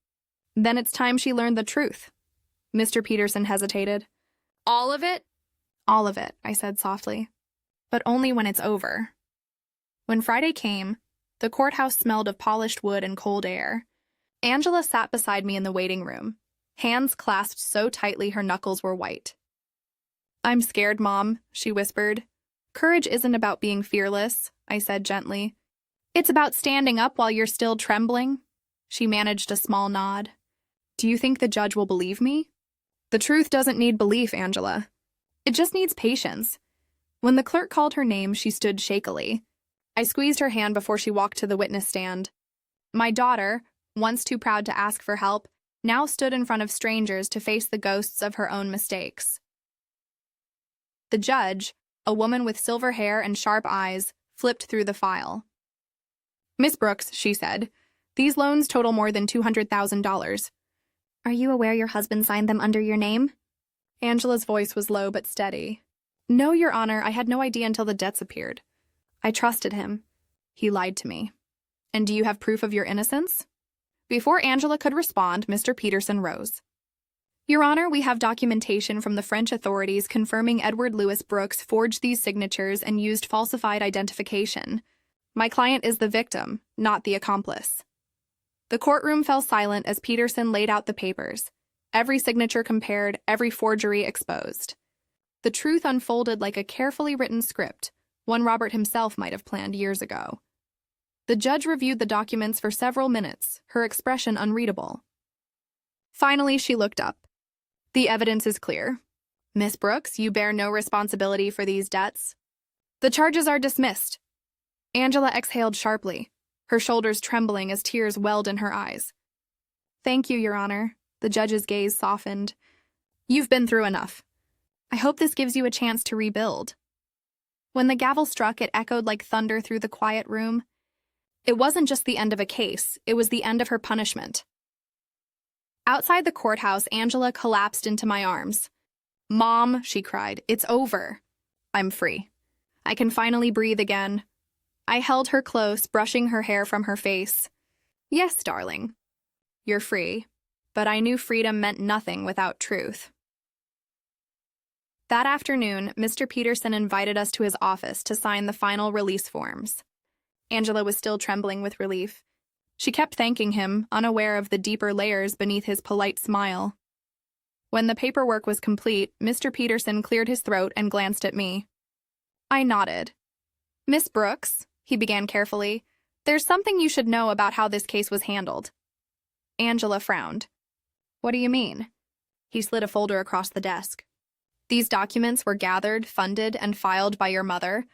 Then it's time she learned the truth. Mr. Peterson hesitated. All of it? All of it, I said softly. But only when it's over. When Friday came, the courthouse smelled of polished wood and cold air. Angela sat beside me in the waiting room, hands clasped so tightly her knuckles were white. I'm scared, Mom, she whispered. Courage isn't about being fearless, I said gently. It's about standing up while you're still trembling. She managed a small nod. Do you think the judge will believe me? The truth doesn't need belief, Angela. It just needs patience. When the clerk called her name, she stood shakily. I squeezed her hand before she walked to the witness stand. My daughter, once too proud to ask for help, now stood in front of strangers to face the ghosts of her own mistakes. The judge, a woman with silver hair and sharp eyes, flipped through the file. Miss Brooks, she said, these loans total more than $200,000. Are you aware your husband signed them under your name? Angela's voice was low but steady. No, Your Honor, I had no idea until the debts appeared. I trusted him. He lied to me. And do you have proof of your innocence? Before Angela could respond, Mr. Peterson rose. Your Honor, we have documentation from the French authorities confirming Edward Louis Brooks forged these signatures and used falsified identification. My client is the victim, not the accomplice. The courtroom fell silent as Peterson laid out the papers. Every signature compared, every forgery exposed. The truth unfolded like a carefully written script, one Robert himself might have planned years ago. The judge reviewed the documents for several minutes, her expression unreadable. Finally, she looked up. The evidence is clear. Miss Brooks, you bear no responsibility for these debts. The charges are dismissed. Angela exhaled sharply, her shoulders trembling as tears welled in her eyes. Thank you, Your Honor. The judge's gaze softened. You've been through enough. I hope this gives you a chance to rebuild. When the gavel struck, it echoed like thunder through the quiet room. It wasn't just the end of a case, it was the end of her punishment. Outside the courthouse, Angela collapsed into my arms. Mom, she cried, it's over. I'm free. I can finally breathe again. I held her close, brushing her hair from her face. Yes, darling. You're free. But I knew freedom meant nothing without truth. That afternoon, Mr. Peterson invited us to his office to sign the final release forms. Angela was still trembling with relief. She kept thanking him, unaware of the deeper layers beneath his polite smile. When the paperwork was complete, Mr. Peterson cleared his throat and glanced at me. I nodded. Miss Brooks, he began carefully, there's something you should know about how this case was handled. Angela frowned. What do you mean? He slid a folder across the desk. These documents were gathered, funded, and filed by your mother.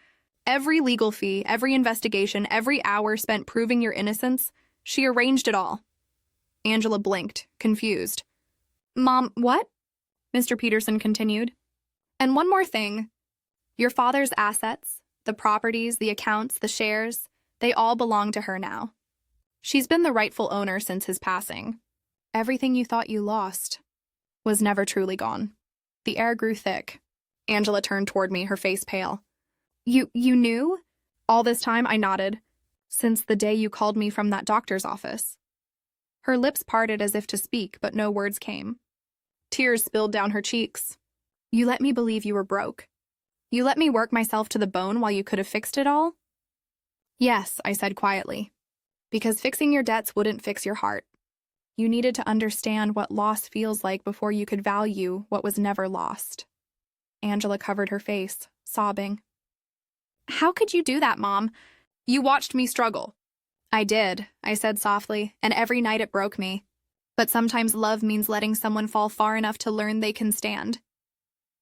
Every legal fee, every investigation, every hour spent proving your innocence, she arranged it all. Angela blinked, confused. Mom, what? Mr. Peterson continued. And one more thing. Your father's assets, the properties, the accounts, the shares, they all belong to her now. She's been the rightful owner since his passing. Everything you thought you lost was never truly gone. The air grew thick. Angela turned toward me, her face pale. You knew? All this time, I nodded. Since the day you called me from that doctor's office. Her lips parted as if to speak, but no words came. Tears spilled down her cheeks. You let me believe you were broke. You let me work myself to the bone while you could have fixed it all? Yes, I said quietly. Because fixing your debts wouldn't fix your heart. You needed to understand what loss feels like before you could value what was never lost. Angela covered her face, sobbing. How could you do that, Mom? You watched me struggle. I did, I said softly, and every night it broke me. But sometimes love means letting someone fall far enough to learn they can stand.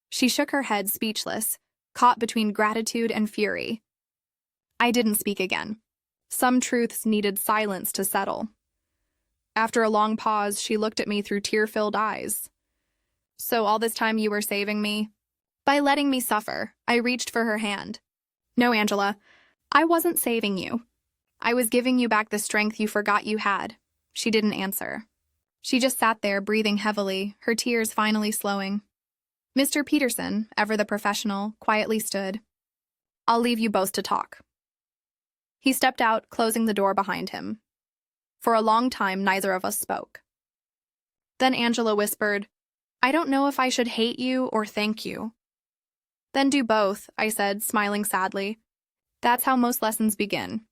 She shook her head, speechless, caught between gratitude and fury. I didn't speak again. Some truths needed silence to settle. After a long pause, she looked at me through tear-filled eyes. So all this time you were saving me? By letting me suffer, I reached for her hand. No, Angela, I wasn't saving you. I was giving you back the strength you forgot you had. She didn't answer. She just sat there, breathing heavily, her tears finally slowing. Mr. Peterson, ever the professional, quietly stood. "I'll leave you both to talk." He stepped out, closing the door behind him. For a long time, neither of us spoke. Then Angela whispered, "I don't know if I should hate you or thank you." "Then do both," I said, smiling sadly. "That's how most lessons begin."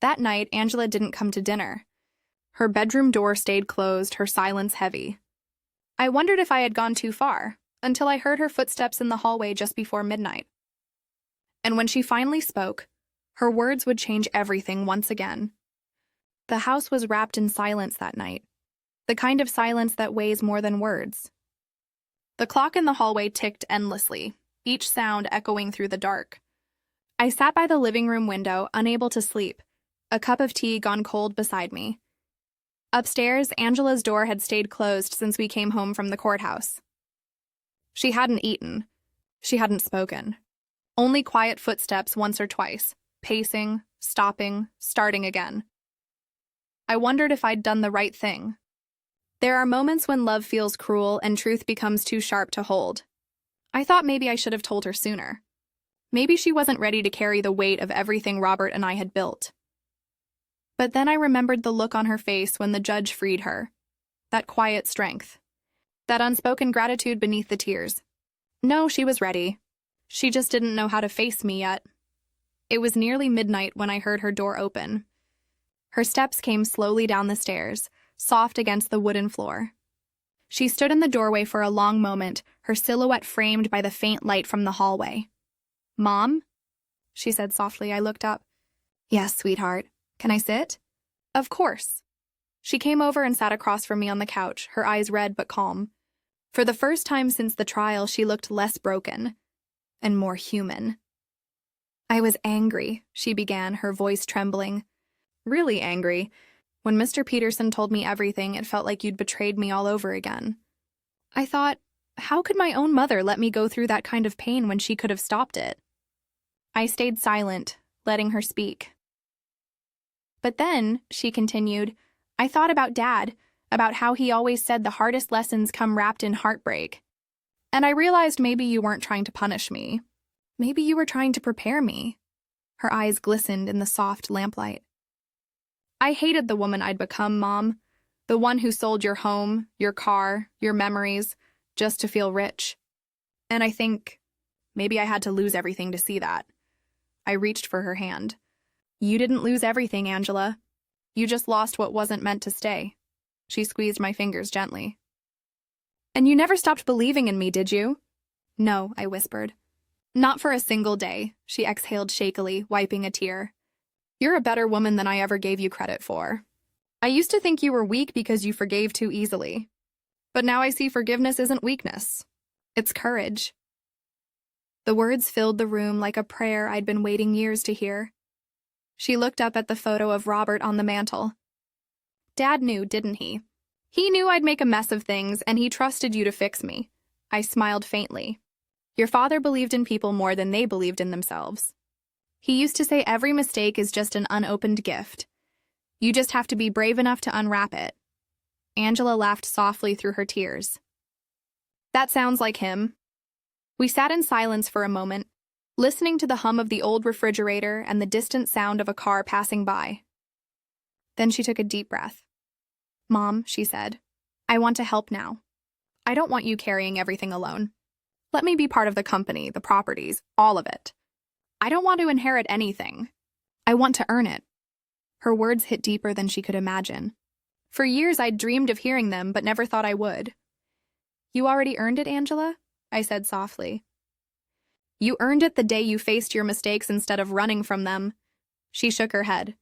That night, Angela didn't come to dinner. Her bedroom door stayed closed, her silence heavy. I wondered if I had gone too far, until I heard her footsteps in the hallway just before midnight. And when she finally spoke, her words would change everything once again. The house was wrapped in silence that night, the kind of silence that weighs more than words. The clock in the hallway ticked endlessly, each sound echoing through the dark. I sat by the living room window, unable to sleep, a cup of tea gone cold beside me. Upstairs, Angela's door had stayed closed since we came home from the courthouse. She hadn't eaten. She hadn't spoken. Only quiet footsteps once or twice, pacing, stopping, starting again. I wondered if I'd done the right thing. There are moments when love feels cruel and truth becomes too sharp to hold. I thought maybe I should have told her sooner. Maybe she wasn't ready to carry the weight of everything Robert and I had built. But then I remembered the look on her face when the judge freed her. That quiet strength. That unspoken gratitude beneath the tears. No, she was ready. She just didn't know how to face me yet. It was nearly midnight when I heard her door open. Her steps came slowly down the stairs, soft against the wooden floor. She stood in the doorway for a long moment, her silhouette framed by the faint light from the hallway. "Mom?" she said softly. I looked up. "Yes, sweetheart. Can I sit?" "Of course." She came over and sat across from me on the couch, her eyes red but calm. For the first time since the trial, she looked less broken and more human. "I was angry," she began, her voice trembling. "Really angry. When Mr. Peterson told me everything, it felt like you'd betrayed me all over again. I thought, how could my own mother let me go through that kind of pain when she could have stopped it?" I stayed silent, letting her speak. "But then," she continued, "I thought about Dad, about how he always said the hardest lessons come wrapped in heartbreak. And I realized maybe you weren't trying to punish me. Maybe you were trying to prepare me." Her eyes glistened in the soft lamplight. "I hated the woman I'd become, Mom. The one who sold your home, your car, your memories, just to feel rich. And I think maybe I had to lose everything to see that." I reached for her hand. "You didn't lose everything, Angela. You just lost what wasn't meant to stay." She squeezed my fingers gently. "And you never stopped believing in me, did you?" "No," I whispered. "Not for a single day," she exhaled shakily, wiping a tear. "You're a better woman than I ever gave you credit for. I used to think you were weak because you forgave too easily. But now I see forgiveness isn't weakness. It's courage." The words filled the room like a prayer I'd been waiting years to hear. She looked up at the photo of Robert on the mantel. "Dad knew, didn't he? He knew I'd make a mess of things, and he trusted you to fix me." I smiled faintly. "Your father believed in people more than they believed in themselves. He used to say every mistake is just an unopened gift. You just have to be brave enough to unwrap it." Angela laughed softly through her tears. "That sounds like him." We sat in silence for a moment, listening to the hum of the old refrigerator and the distant sound of a car passing by. Then she took a deep breath. "Mom," she said, "I want to help now. I don't want you carrying everything alone. Let me be part of the company, the properties, all of it. I don't want to inherit anything. I want to earn it." Her words hit deeper than she could imagine. For years I'd dreamed of hearing them, but never thought I would. "You already earned it, Angela?" I said softly. "You earned it the day you faced your mistakes instead of running from them." She shook her head.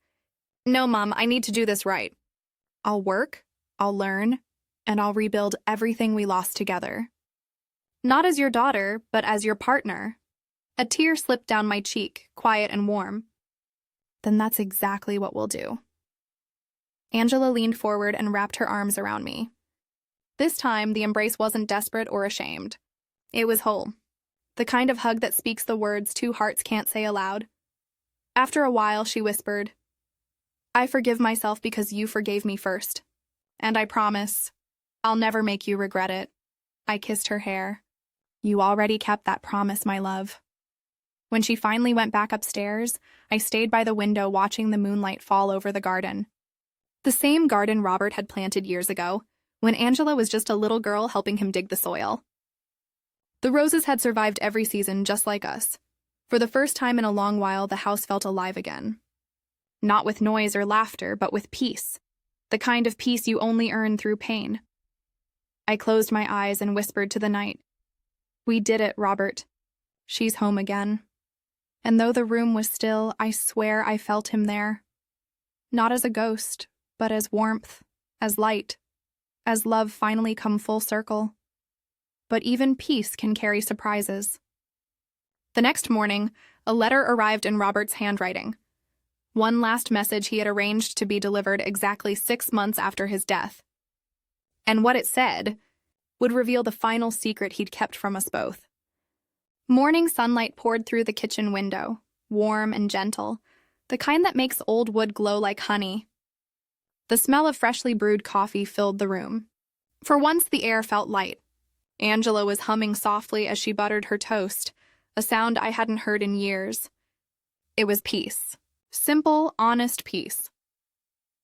"No, Mom, I need to do this right. I'll work, I'll learn, and I'll rebuild everything we lost together. Not as your daughter, but as your partner." A tear slipped down my cheek, quiet and warm. "Then that's exactly what we'll do." Angela leaned forward and wrapped her arms around me. This time, the embrace wasn't desperate or ashamed. It was whole. The kind of hug that speaks the words two hearts can't say aloud. After a while, she whispered, "I forgive myself because you forgave me first. And I promise, I'll never make you regret it. I kissed her hair. You already kept that promise, my love. When she finally went back upstairs, I stayed by the window watching the moonlight fall over the garden. The same garden Robert had planted years ago, when Angela was just a little girl helping him dig the soil. The roses had survived every season just like us. For the first time in a long while, the house felt alive again. Not with noise or laughter, but with peace. The kind of peace you only earn through pain. I closed my eyes and whispered to the night, "We did it, Robert. She's home again." And though the room was still, I swear I felt him there. Not as a ghost, but as warmth, as light, as love finally come full circle. But even peace can carry surprises. The next morning, a letter arrived in Robert's handwriting. One last message he had arranged to be delivered exactly 6 months after his death. And what it said would reveal the final secret he'd kept from us both. Morning sunlight poured through the kitchen window, warm and gentle, the kind that makes old wood glow like honey. The smell of freshly brewed coffee filled the room. For once, the air felt light. Angela was humming softly as she buttered her toast, a sound I hadn't heard in years. It was peace. Simple, honest peace.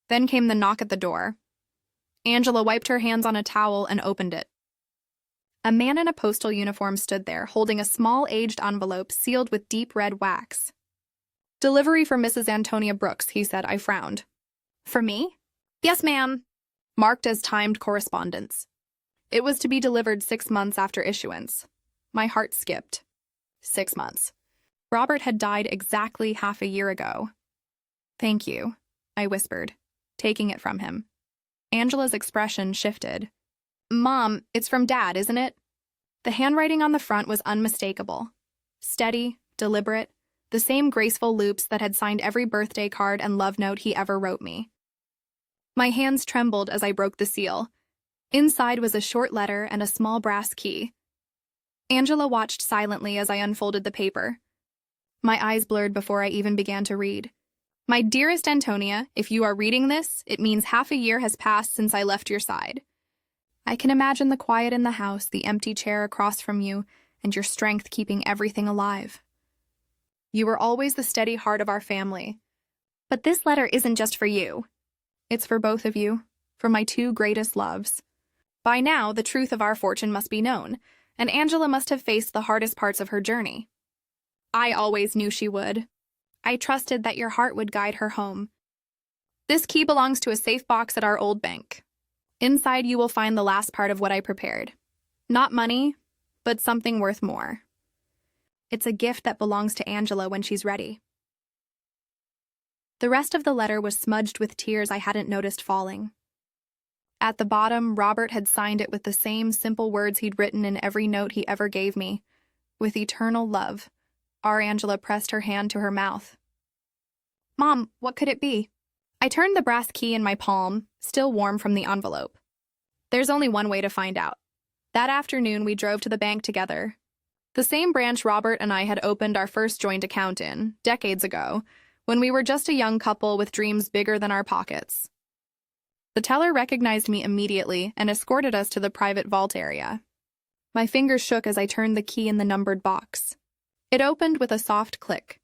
Then came the knock at the door. Angela wiped her hands on a towel and opened it. A man in a postal uniform stood there, holding a small aged envelope sealed with deep red wax. "Delivery for Mrs. Antonia Brooks," he said. I frowned. "For me?" "Yes, ma'am." Marked as timed correspondence. It was to be delivered 6 months after issuance. My heart skipped. 6 months. Robert had died exactly half a year ago. "Thank you," I whispered, taking it from him. Angela's expression shifted. "Mom, it's from Dad, isn't it?" The handwriting on the front was unmistakable. Steady, deliberate, the same graceful loops that had signed every birthday card and love note he ever wrote me. My hands trembled as I broke the seal. Inside was a short letter and a small brass key. Angela watched silently as I unfolded the paper. My eyes blurred before I even began to read. "My dearest Antonia, if you are reading this, it means half a year has passed since I left your side. I can imagine the quiet in the house, the empty chair across from you, and your strength keeping everything alive. You were always the steady heart of our family. But this letter isn't just for you. It's for both of you, for my 2 greatest loves. By now, the truth of our fortune must be known, and Angela must have faced the hardest parts of her journey. I always knew she would. I trusted that your heart would guide her home. This key belongs to a safe box at our old bank. Inside you will find the last part of what I prepared. Not money, but something worth more. It's a gift that belongs to Angela when she's ready." The rest of the letter was smudged with tears I hadn't noticed falling. At the bottom, Robert had signed it with the same simple words he'd written in every note he ever gave me. "With eternal love." Our Angela pressed her hand to her mouth. "Mom, what could it be?" I turned the brass key in my palm, still warm from the envelope. There's only one way to find out. That afternoon, we drove to the bank together. The same branch Robert and I had opened our first joint account in, decades ago, when we were just a young couple with dreams bigger than our pockets. The teller recognized me immediately and escorted us to the private vault area. My fingers shook as I turned the key in the numbered box. It opened with a soft click.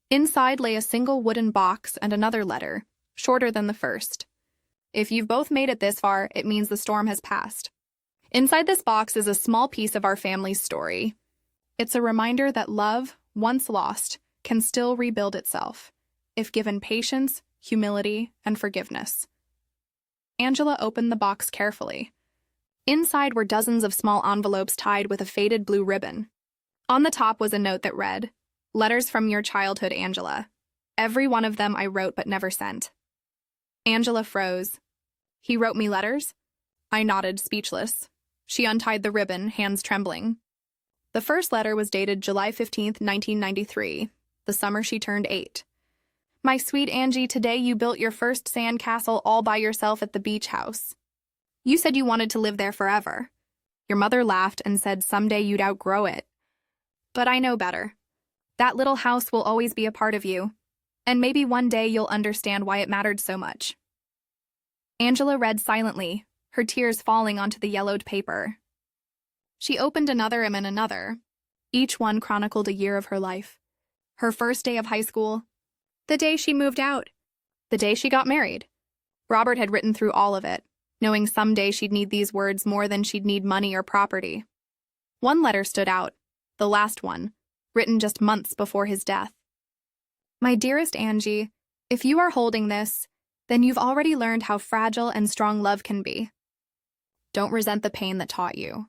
Inside lay a single wooden box and another letter, shorter than the first. "If you've both made it this far, it means the storm has passed." Inside this box is a small piece of our family's story. It's a reminder that love, once lost, can still rebuild itself, if given patience, humility, and forgiveness. Angela opened the box carefully. Inside were dozens of small envelopes tied with a faded blue ribbon. On the top was a note that read, "Letters from your childhood, Angela. Every one of them I wrote but never sent." Angela froze. "He wrote me letters?" I nodded, speechless. She untied the ribbon, hands trembling. The first letter was dated July 15th, 1993, the summer she turned 8. "My sweet Angie, today you built your first sand castle all by yourself at the beach house. You said you wanted to live there forever. Your mother laughed and said someday you'd outgrow it. But I know better. That little house will always be a part of you, and maybe one day you'll understand why it mattered so much. Angela read silently, her tears falling onto the yellowed paper. She opened another and another. Each one chronicled a year of her life. Her first day of high school, the day she moved out, the day she got married. Robert had written through all of it, knowing someday she'd need these words more than she'd need money or property. One letter stood out, the last one, written just months before his death. My dearest Angie, if you are holding this, then you've already learned how fragile and strong love can be. Don't resent the pain that taught you.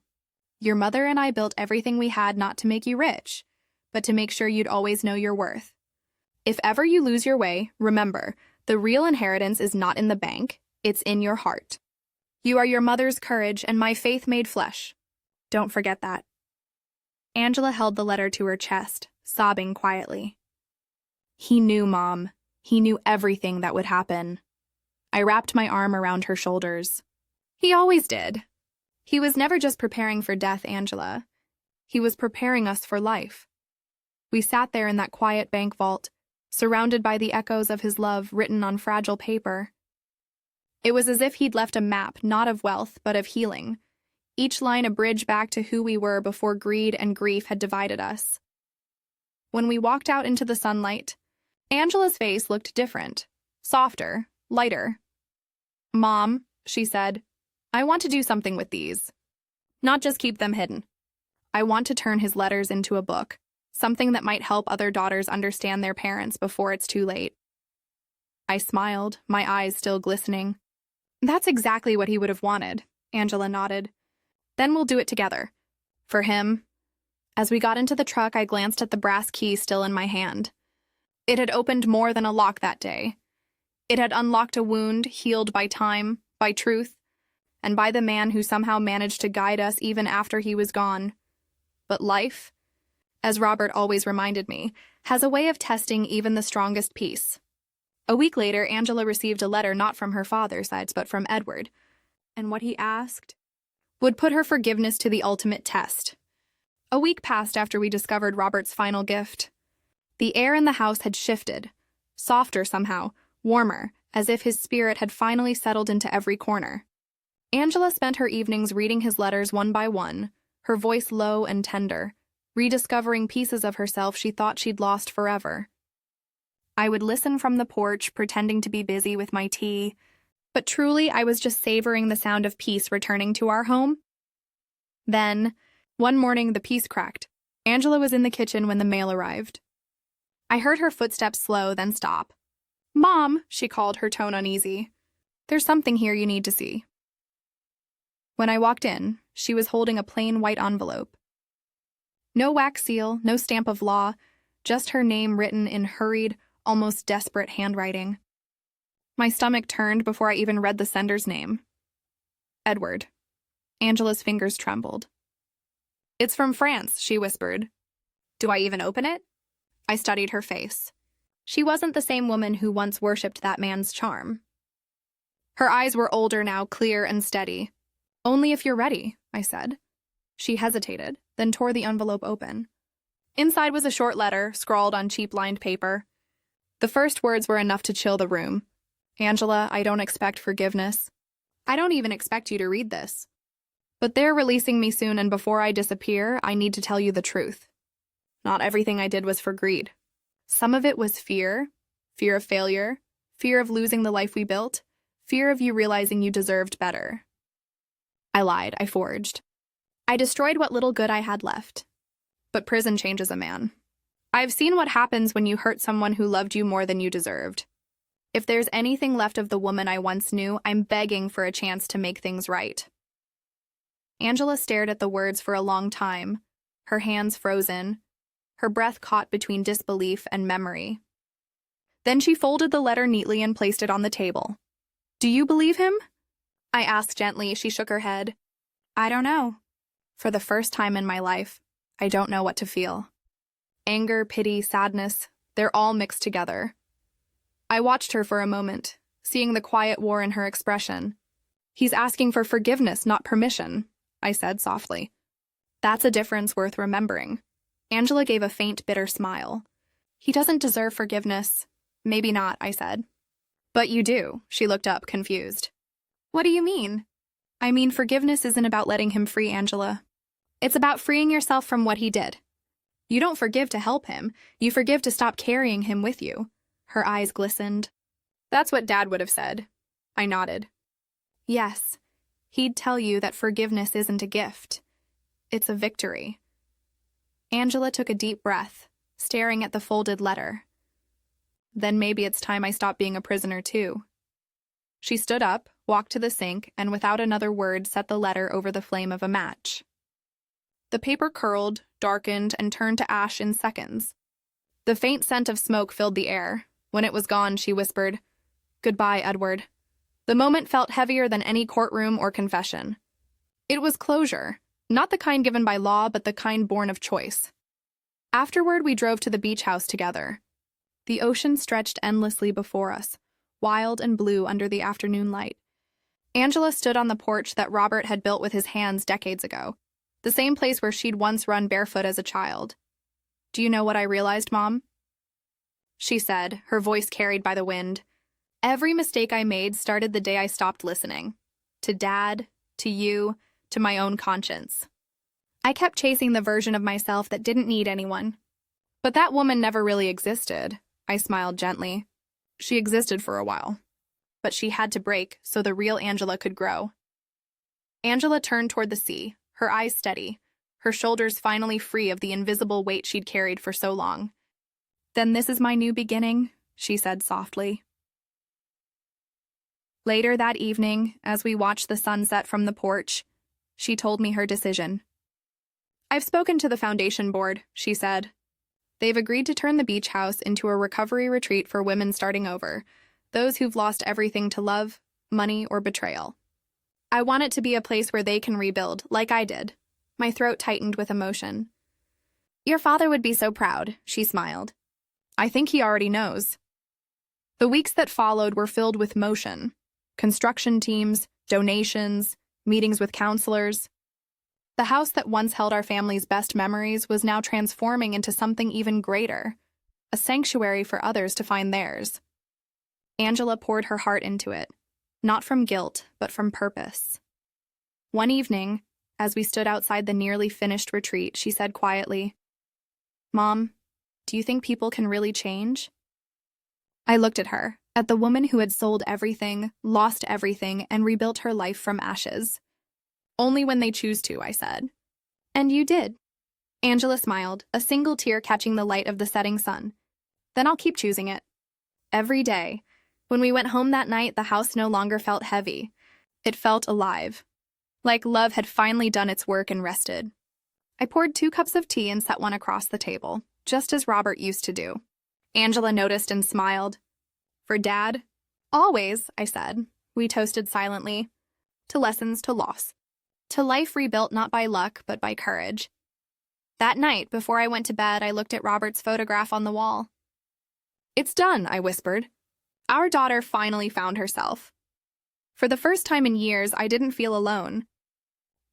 Your mother and I built everything we had not to make you rich, but to make sure you'd always know your worth. If ever you lose your way, remember, the real inheritance is not in the bank, it's in your heart. You are your mother's courage and my faith made flesh. Don't forget that. Angela held the letter to her chest, sobbing quietly. He knew, Mom. He knew everything that would happen. I wrapped my arm around her shoulders. He always did. He was never just preparing for death, Angela. He was preparing us for life. We sat there in that quiet bank vault, surrounded by the echoes of his love written on fragile paper. It was as if he'd left a map, not of wealth, but of healing, each line a bridge back to who we were before greed and grief had divided us. When we walked out into the sunlight, Angela's face looked different, softer, lighter. Mom, she said, I want to do something with these. Not just keep them hidden. I want to turn his letters into a book, something that might help other daughters understand their parents before it's too late. I smiled, my eyes still glistening. That's exactly what he would have wanted, Angela nodded. Then we'll do it together. For him. As we got into the truck, I glanced at the brass key still in my hand. It had opened more than a lock that day. It had unlocked a wound healed by time, by truth, and by the man who somehow managed to guide us even after he was gone. But life, as Robert always reminded me, has a way of testing even the strongest piece. A week later, Angela received a letter not from her father's side, but from Edward, and what he asked would put her forgiveness to the ultimate test. A week passed after we discovered Robert's final gift. The air in the house had shifted, softer somehow, warmer, as if his spirit had finally settled into every corner. Angela spent her evenings reading his letters one by one, her voice low and tender, rediscovering pieces of herself she thought she'd lost forever. I would listen from the porch, pretending to be busy with my tea, but truly I was just savoring the sound of peace returning to our home. Then, one morning, the peace cracked. Angela was in the kitchen when the mail arrived. I heard her footsteps slow, then stop. Mom, she called, her tone uneasy. There's something here you need to see. When I walked in, she was holding a plain white envelope. No wax seal, no stamp of law, just her name written in hurried, almost desperate handwriting. My stomach turned before I even read the sender's name. Edward. Angela's fingers trembled. It's from France, she whispered. Do I even open it? I studied her face. She wasn't the same woman who once worshipped that man's charm. Her eyes were older now, clear and steady. Only if you're ready, I said. She hesitated, then tore the envelope open. Inside was a short letter, scrawled on cheap lined paper. The first words were enough to chill the room. Angela, I don't expect forgiveness. I don't even expect you to read this. But they're releasing me soon, and before I disappear, I need to tell you the truth. Not everything I did was for greed. Some of it was fear of failure, fear of losing the life we built, fear of you realizing you deserved better. I lied, I forged. I destroyed what little good I had left. But prison changes a man. I've seen what happens when you hurt someone who loved you more than you deserved. If there's anything left of the woman I once knew, I'm begging for a chance to make things right. Angela stared at the words for a long time, her hands frozen, her breath caught between disbelief and memory. Then she folded the letter neatly and placed it on the table. Do you believe him? I asked gently. She shook her head. I don't know. For the first time in my life, I don't know what to feel. Anger, pity, sadness, they're all mixed together. I watched her for a moment, seeing the quiet war in her expression. He's asking for forgiveness, not permission, I said softly. That's a difference worth remembering. Angela gave a faint, bitter smile. He doesn't deserve forgiveness. Maybe not, I said. But you do, she looked up, confused. What do you mean? I mean, forgiveness isn't about letting him free, Angela. It's about freeing yourself from what he did. You don't forgive to help him. You forgive to stop carrying him with you. Her eyes glistened. That's what Dad would have said. I nodded. Yes. He'd tell you that forgiveness isn't a gift. It's a victory. Angela took a deep breath, staring at the folded letter. Then maybe it's time I stop being a prisoner too. She stood up, walked to the sink, and without another word set the letter over the flame of a match. The paper curled, darkened, and turned to ash in seconds. The faint scent of smoke filled the air. When it was gone, she whispered, "Goodbye, Edward." The moment felt heavier than any courtroom or confession. It was closure, not the kind given by law, but the kind born of choice. Afterward, we drove to the beach house together. The ocean stretched endlessly before us, wild and blue under the afternoon light. Angela stood on the porch that Robert had built with his hands decades ago, the same place where she'd once run barefoot as a child. "Do you know what I realized, Mom?" she said, her voice carried by the wind. "Every mistake I made started the day I stopped listening. To Dad, to you, to my own conscience. I kept chasing the version of myself that didn't need anyone. But that woman never really existed," I smiled gently. "She existed for a while. But she had to break so the real Angela could grow." Angela turned toward the sea, her eyes steady, her shoulders finally free of the invisible weight she'd carried for so long. "Then this is my new beginning," she said softly. Later that evening, as we watched the sunset from the porch, she told me her decision. "I've spoken to the foundation board," she said. "They've agreed to turn the beach house into a recovery retreat for women starting over, those who've lost everything to love, money, or betrayal. I want it to be a place where they can rebuild, like I did." My throat tightened with emotion. "Your father would be so proud," she smiled. "I think he already knows." The weeks that followed were filled with motion. Construction teams, donations, meetings with counselors. The house that once held our family's best memories was now transforming into something even greater, a sanctuary for others to find theirs. Angela poured her heart into it, not from guilt, but from purpose. One evening, as we stood outside the nearly finished retreat, she said quietly, "Mom, do you think people can really change?" I looked at her, at the woman who had sold everything, lost everything, and rebuilt her life from ashes. "Only when they choose to," I said. "And you did." Angela smiled, a single tear catching the light of the setting sun. "Then I'll keep choosing it." Every day. When we went home that night, the house no longer felt heavy. It felt alive. Like love had finally done its work and rested. I poured 2 cups of tea and set one across the table, just as Robert used to do. Angela noticed and smiled. "For Dad?" "Always," I said. We toasted silently. To lessons, to loss. To life rebuilt not by luck, but by courage. That night, before I went to bed, I looked at Robert's photograph on the wall. "It's done," I whispered. Our daughter finally found herself. For the first time in years, I didn't feel alone.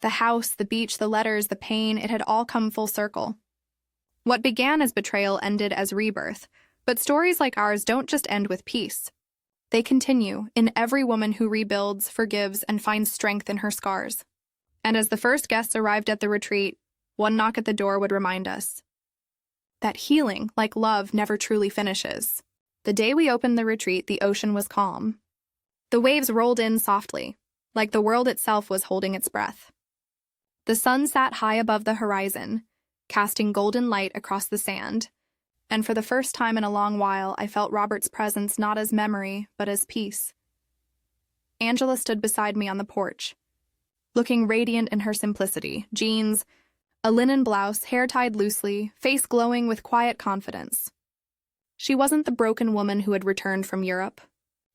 The house, the beach, the letters, the pain, it had all come full circle. What began as betrayal ended as rebirth, but stories like ours don't just end with peace. They continue in every woman who rebuilds, forgives, and finds strength in her scars. And as the first guests arrived at the retreat, one knock at the door would remind us that healing, like love, never truly finishes. The day we opened the retreat, the ocean was calm. The waves rolled in softly, like the world itself was holding its breath. The sun sat high above the horizon, casting golden light across the sand, and for the first time in a long while, I felt Robert's presence not as memory, but as peace. Angela stood beside me on the porch, looking radiant in her simplicity, jeans, a linen blouse, hair tied loosely, face glowing with quiet confidence. She wasn't the broken woman who had returned from Europe.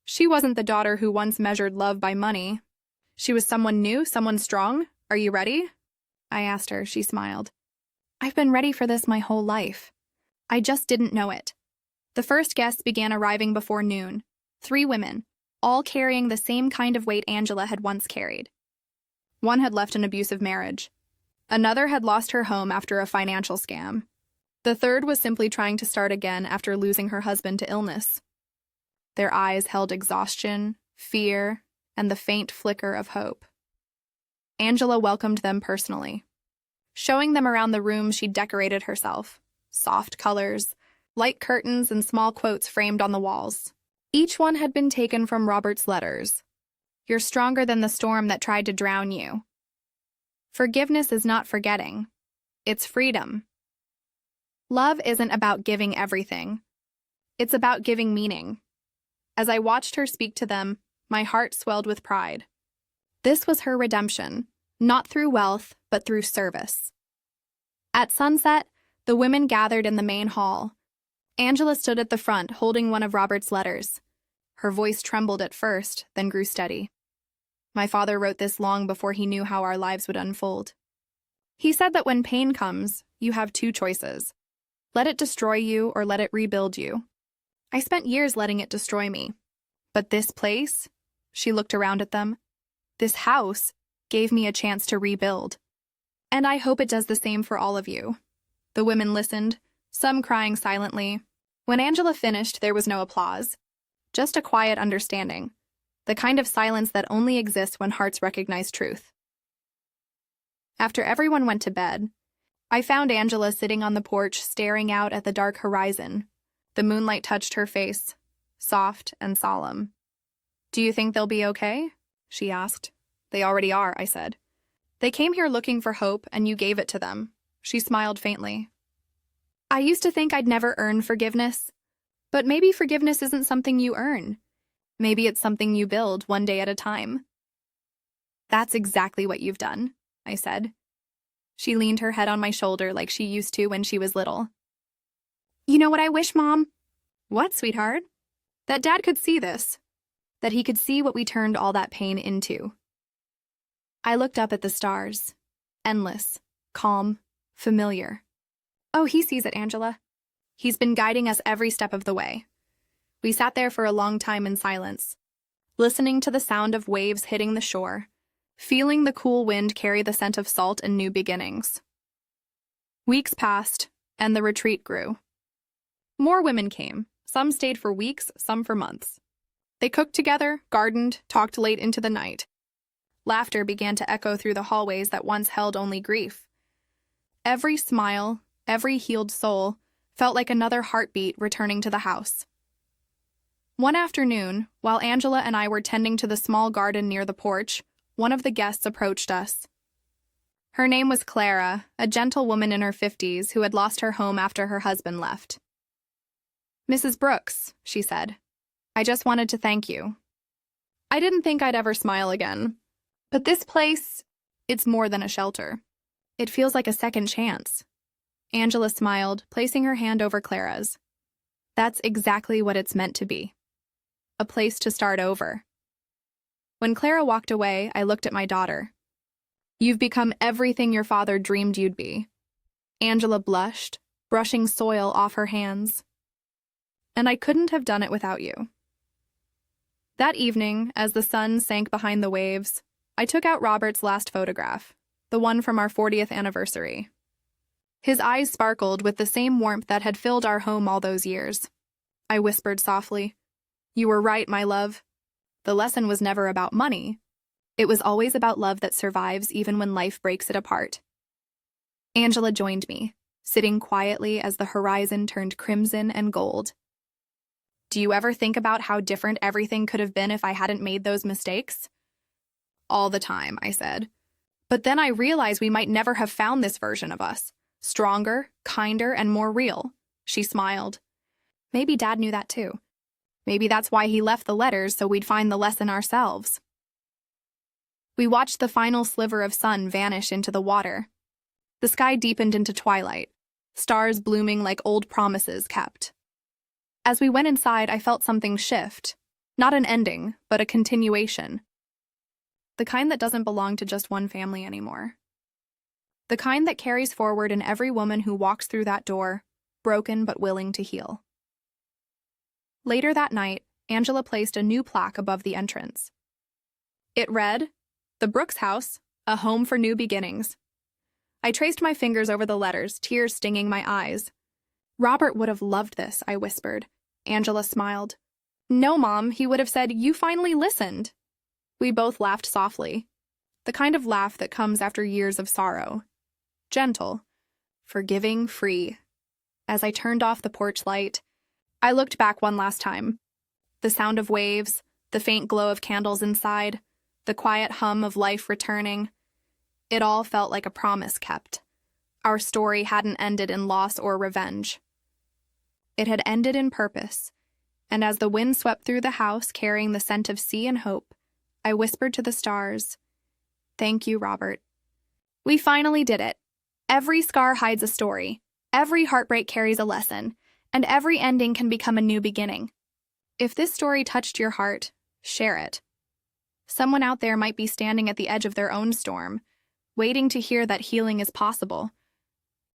She wasn't the daughter who once measured love by money. She was someone new, someone strong. "Are you ready?" I asked her. She smiled. "I've been ready for this my whole life. I just didn't know it." The first guests began arriving before noon. 3 women, all carrying the same kind of weight Angela had once carried. One had left an abusive marriage. Another had lost her home after a financial scam. The third was simply trying to start again after losing her husband to illness. Their eyes held exhaustion, fear, and the faint flicker of hope. Angela welcomed them personally, showing them around the room she'd decorated herself. Soft colors, light curtains, and small quotes framed on the walls. Each one had been taken from Robert's letters. "You're stronger than the storm that tried to drown you. Forgiveness is not forgetting. It's freedom. Love isn't about giving everything. It's about giving meaning." As I watched her speak to them, my heart swelled with pride. This was her redemption, not through wealth, but through service. At sunset, the women gathered in the main hall. Angela stood at the front, holding one of Robert's letters. Her voice trembled at first, then grew steady. "My father wrote this long before he knew how our lives would unfold. He said that when pain comes, you have two choices. Let it destroy you or let it rebuild you. I spent years letting it destroy me. But this place," she looked around at them, "this house gave me a chance to rebuild. And I hope it does the same for all of you." The women listened, some crying silently. When Angela finished, there was no applause, just a quiet understanding, the kind of silence that only exists when hearts recognize truth. After everyone went to bed, I found Angela sitting on the porch staring out at the dark horizon. The moonlight touched her face, soft and solemn. "Do you think they'll be okay?" she asked. "They already are," I said. "They came here looking for hope, and you gave it to them." She smiled faintly. "I used to think I'd never earn forgiveness. But maybe forgiveness isn't something you earn. Maybe it's something you build one day at a time." "That's exactly what you've done," I said. She leaned her head on my shoulder like she used to when she was little. "You know what I wish, Mom?" "What, sweetheart?" "That Dad could see this. That he could see what we turned all that pain into." I looked up at the stars. Endless, calm, familiar. "Oh, he sees it, Angela. He's been guiding us every step of the way." We sat there for a long time in silence, listening to the sound of waves hitting the shore, feeling the cool wind carry the scent of salt and new beginnings. Weeks passed, and the retreat grew. More women came. Some stayed for weeks, some for months. They cooked together, gardened, talked late into the night. Laughter began to echo through the hallways that once held only grief. Every smile, every healed soul, felt like another heartbeat returning to the house. One afternoon, while Angela and I were tending to the small garden near the porch, one of the guests approached us. Her name was Clara, a gentle woman in her 50s who had lost her home after her husband left. "Mrs. Brooks," she said, "I just wanted to thank you. I didn't think I'd ever smile again. But this place, it's more than a shelter. It feels like a second chance." Angela smiled, placing her hand over Clara's. "That's exactly what it's meant to be. A place to start over." When Clara walked away, I looked at my daughter. "You've become everything your father dreamed you'd be." Angela blushed, brushing soil off her hands. "And I couldn't have done it without you." That evening, as the sun sank behind the waves, I took out Robert's last photograph, the one from our 40th anniversary. His eyes sparkled with the same warmth that had filled our home all those years. I whispered softly, "You were right, my love. The lesson was never about money. It was always about love that survives even when life breaks it apart." Angela joined me, sitting quietly as the horizon turned crimson and gold. "Do you ever think about how different everything could have been if I hadn't made those mistakes?" "All the time," I said. "But then I realized we might never have found this version of us. Stronger, kinder, and more real." She smiled. "Maybe Dad knew that too. Maybe that's why he left the letters, so we'd find the lesson ourselves." We watched the final sliver of sun vanish into the water. The sky deepened into twilight, stars blooming like old promises kept. As we went inside, I felt something shift. Not an ending, but a continuation. The kind that doesn't belong to just one family anymore. The kind that carries forward in every woman who walks through that door, broken but willing to heal. Later that night, Angela placed a new plaque above the entrance. It read, "The Brooks House, a home for new beginnings." I traced my fingers over the letters, tears stinging my eyes. "Robert would have loved this," I whispered. Angela smiled. "No, Mom, he would have said, 'You finally listened.'" We both laughed softly, the kind of laugh that comes after years of sorrow. Gentle, forgiving, free. As I turned off the porch light, I looked back one last time. The sound of waves, the faint glow of candles inside, the quiet hum of life returning. It all felt like a promise kept. Our story hadn't ended in loss or revenge. It had ended in purpose, and as the wind swept through the house carrying the scent of sea and hope, I whispered to the stars, "Thank you, Robert." We finally did it. Every scar hides a story, every heartbreak carries a lesson, and every ending can become a new beginning. If this story touched your heart, share it. Someone out there might be standing at the edge of their own storm, waiting to hear that healing is possible.